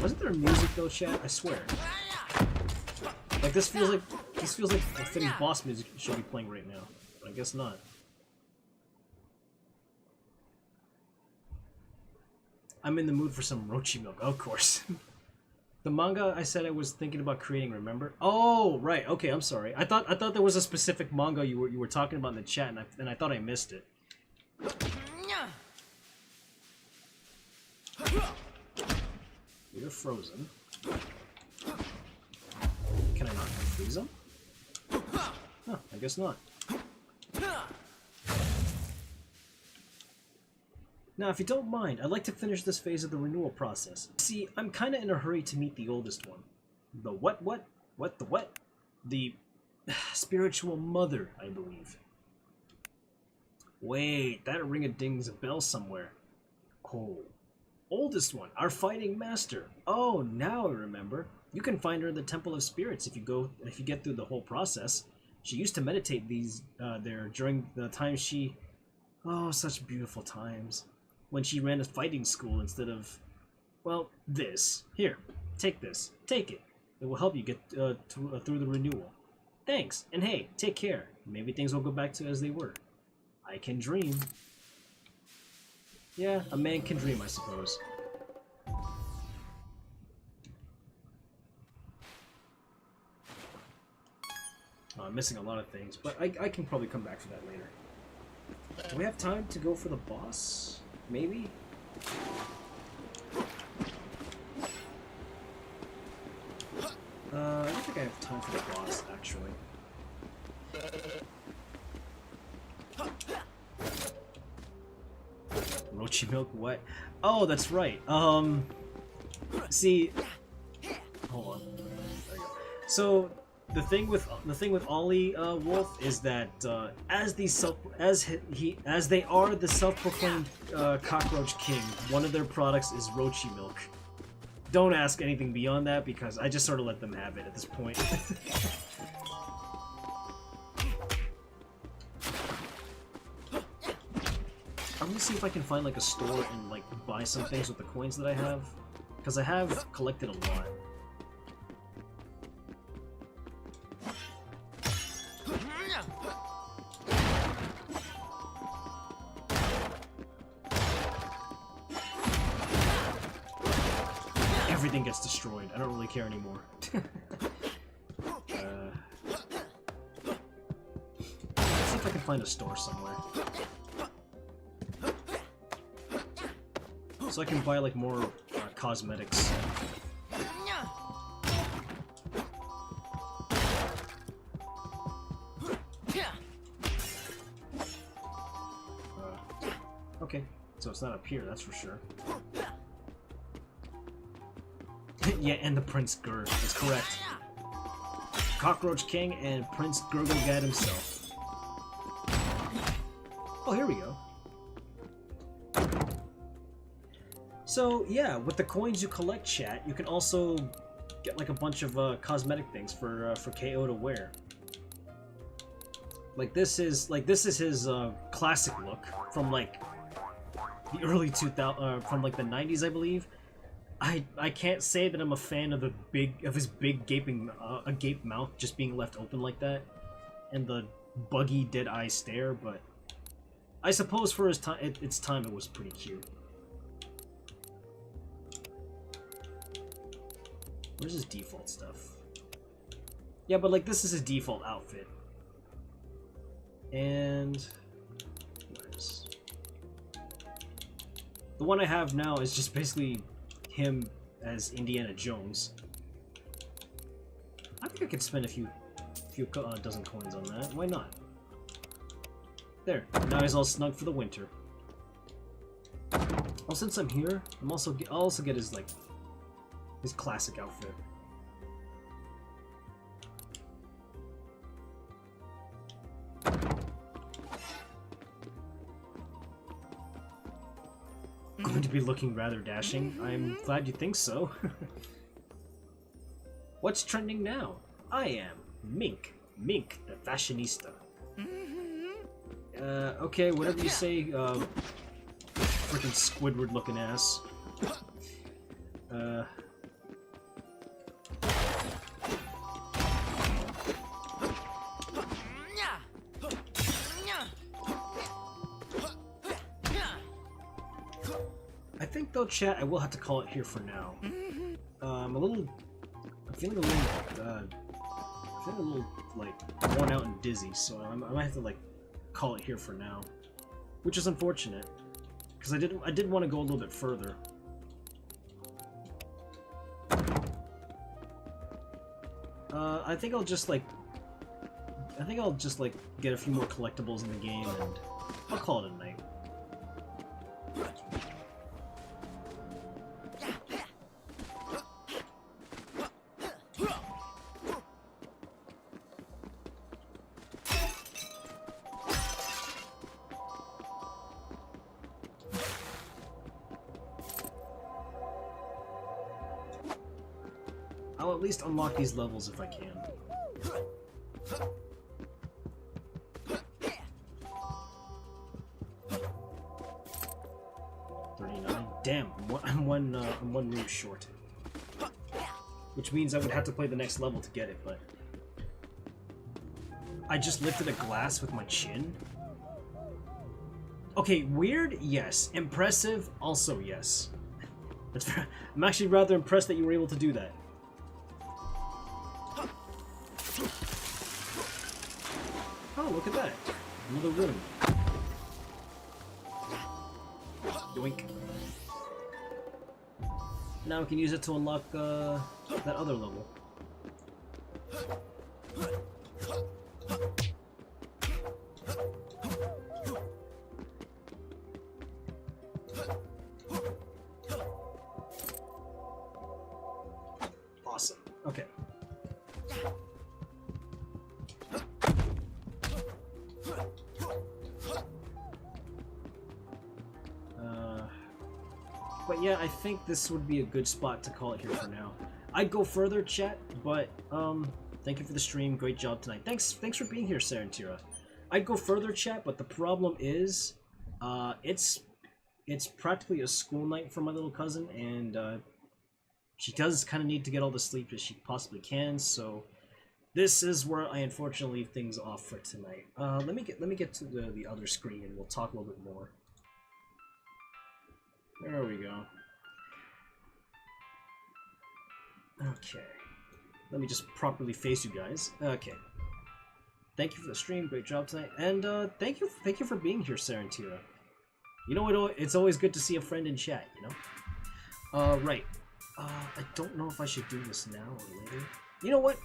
Wasn't there music though, chat? I swear. Like this feels like a fitting boss music should be playing right now. But I guess not. I'm in the mood for some Rochi milk, of course. The manga I said I was thinking about creating, remember? Oh, right. Okay, I'm sorry. I thought there was a specific manga you were talking about in the chat, and I thought I missed it. You're frozen. Can I not freeze them? Huh, I guess not. Now, if you don't mind, I'd like to finish this phase of the renewal process. See, I'm kinda in a hurry to meet the oldest one. The what? The what? The spiritual mother, I believe. Wait, that ring-a-dings a bell somewhere. Oh. Oldest one, our fighting master. Oh, now I remember. You can find her in the Temple of Spirits if you get through the whole process. She used to meditate there during the time she... Oh, such beautiful times. When she ran a fighting school instead of... Well, this. Here, take this. Take it. It will help you get through the renewal. Thanks, and hey, take care. Maybe things will go back to as they were. I can dream. Yeah, a man can dream, I suppose. Oh, I'm missing a lot of things, but I can probably come back for that later. Do we have time to go for the boss? Maybe? I don't think I have time for the boss, actually. Rochi milk, what? Oh, that's right. See, hold on. There we go. So the thing with Ollie Wolf is that as they are the self-proclaimed cockroach king, one of their products is Rochi milk. Don't ask anything beyond that because I just sort of let them have it at this point. I'm gonna see if I can find like a store and like buy some things with the coins that I have, because I have collected a lot. Everything gets destroyed. I don't really care anymore. Let's see if I can find a store somewhere. So I can buy like more cosmetics. Okay, so it's not up here, that's for sure. Yeah, and the Prince Gur, that's correct. Cockroach King and Prince Gurglegad himself. Oh, here we go. So yeah, with the coins you collect, chat, you can also get like a bunch of cosmetic things for KO to wear. Like this is his classic look from like the early 2000 from like the 90s, I believe. I can't say that I'm a fan of his big gaping agape mouth just being left open like that, and the buggy dead eye stare, but I suppose for its time it was pretty cute. Where's his default stuff? Yeah, but like this is his default outfit. And where's the one I have now is just basically him as Indiana Jones. I think I could spend a few dozen coins on that. Why not? There. Now he's all snug for the winter. Well, since I'm here, I'll also get his his classic outfit. Going to to be looking rather dashing. I'm glad you think so. What's trending now? I am Mink. Mink, the fashionista. Okay, whatever you say, freaking Squidward looking ass. I think though, chat, I will have to call it here for now. I'm feeling a little like worn out and dizzy, so I might have to like call it here for now, which is unfortunate because I did want to go a little bit further. I think I'll just like get a few more collectibles in the game and I'll call it a night. I'll at least unlock these levels if I can. Damn, I'm one move short. Which means I would have to play the next level to get it, but... I just lifted a glass with my chin? Okay, weird? Yes. Impressive? Also yes. I'm actually rather impressed that you were able to do that. Oh, look at that. Another room. Yoink. Now we can use it to unlock that other level. Awesome. Okay. But yeah, I think this would be a good spot to call it here for now. I'd go further, chat, but thank you for the stream. Great job tonight. Thanks for being here, Sarantira. I'd go further, chat, but the problem is, it's practically a school night for my little cousin, and she does kind of need to get all the sleep that she possibly can. So this is where I unfortunately leave things off for tonight. Let me get to the other screen, and we'll talk a little bit more. There we go. Okay. Let me just properly face you guys. Okay. Thank you for the stream. Great job tonight. And thank you for being here, Sarantira. You know, it's always good to see a friend in chat, you know? Right. I don't know if I should do this now or later. You know what?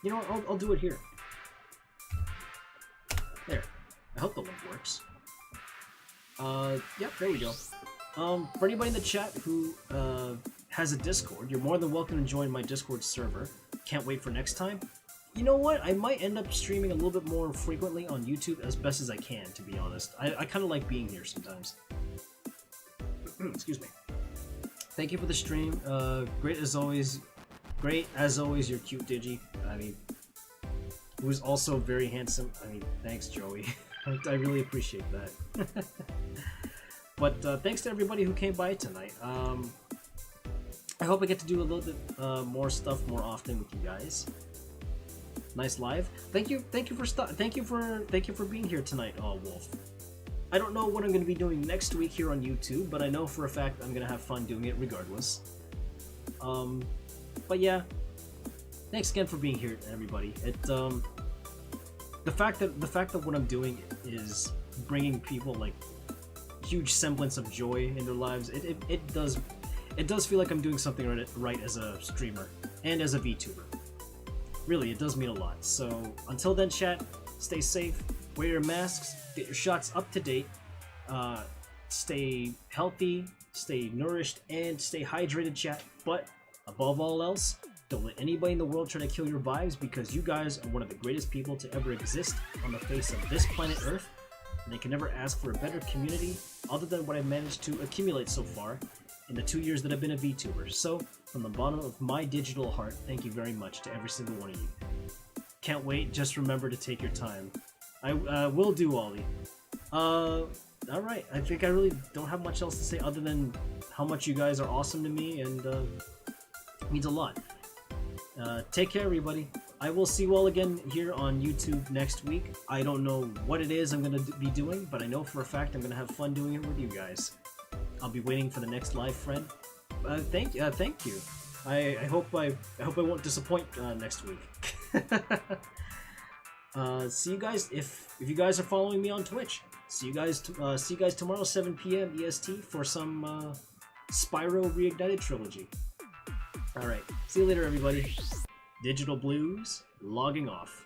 You know what? I'll do it here. There. I hope the link works. Yep, there we go. For anybody in the chat who, has a Discord, you're more than welcome to join my Discord server. Can't wait for next time. You know what? I might end up streaming a little bit more frequently on YouTube as best as I can, to be honest. I kind of like being here sometimes. Excuse me. Thank you for the stream. Great as always, you're cute, Digi. I mean, who's also very handsome. I mean, thanks, Joey. I really appreciate that. But thanks to everybody who came by tonight. I hope I get to do a little bit more stuff more often with you guys. Nice live. Thank you for being here tonight, Wolf. I don't know what I'm going to be doing next week here on YouTube, but I know for a fact I'm going to have fun doing it regardless. But yeah, thanks again for being here, everybody. The fact that what I'm doing is bringing people like huge semblance of joy in their lives, it does feel like I'm doing something right as a streamer and as a VTuber. Really, it does mean a lot. So until then, chat, stay safe, wear your masks, get your shots up to date, stay healthy, stay nourished, and stay hydrated, chat. But above all else, don't let anybody in the world try to kill your vibes, because you guys are one of the greatest people to ever exist on the face of this planet Earth. and I can never ask for a better community other than what I've managed to accumulate so far in the 2 years that I've been a VTuber. So, from the bottom of my digital heart, thank you very much to every single one of you. Can't wait, just remember to take your time. I will do, Ollie. Alright, I think I really don't have much else to say other than how much you guys are awesome to me, and it means a lot. Take care, everybody. I will see you all again here on YouTube next week. I don't know what it is I'm going to be doing, but I know for a fact I'm going to have fun doing it with you guys. I'll be waiting for the next live friend. Thank you. I hope I won't disappoint next week. See you guys if you guys are following me on Twitch. See you guys tomorrow 7 p.m. EST for some Spyro Reignited Trilogy. All right. See you later, everybody. Digital-Bluez logging off.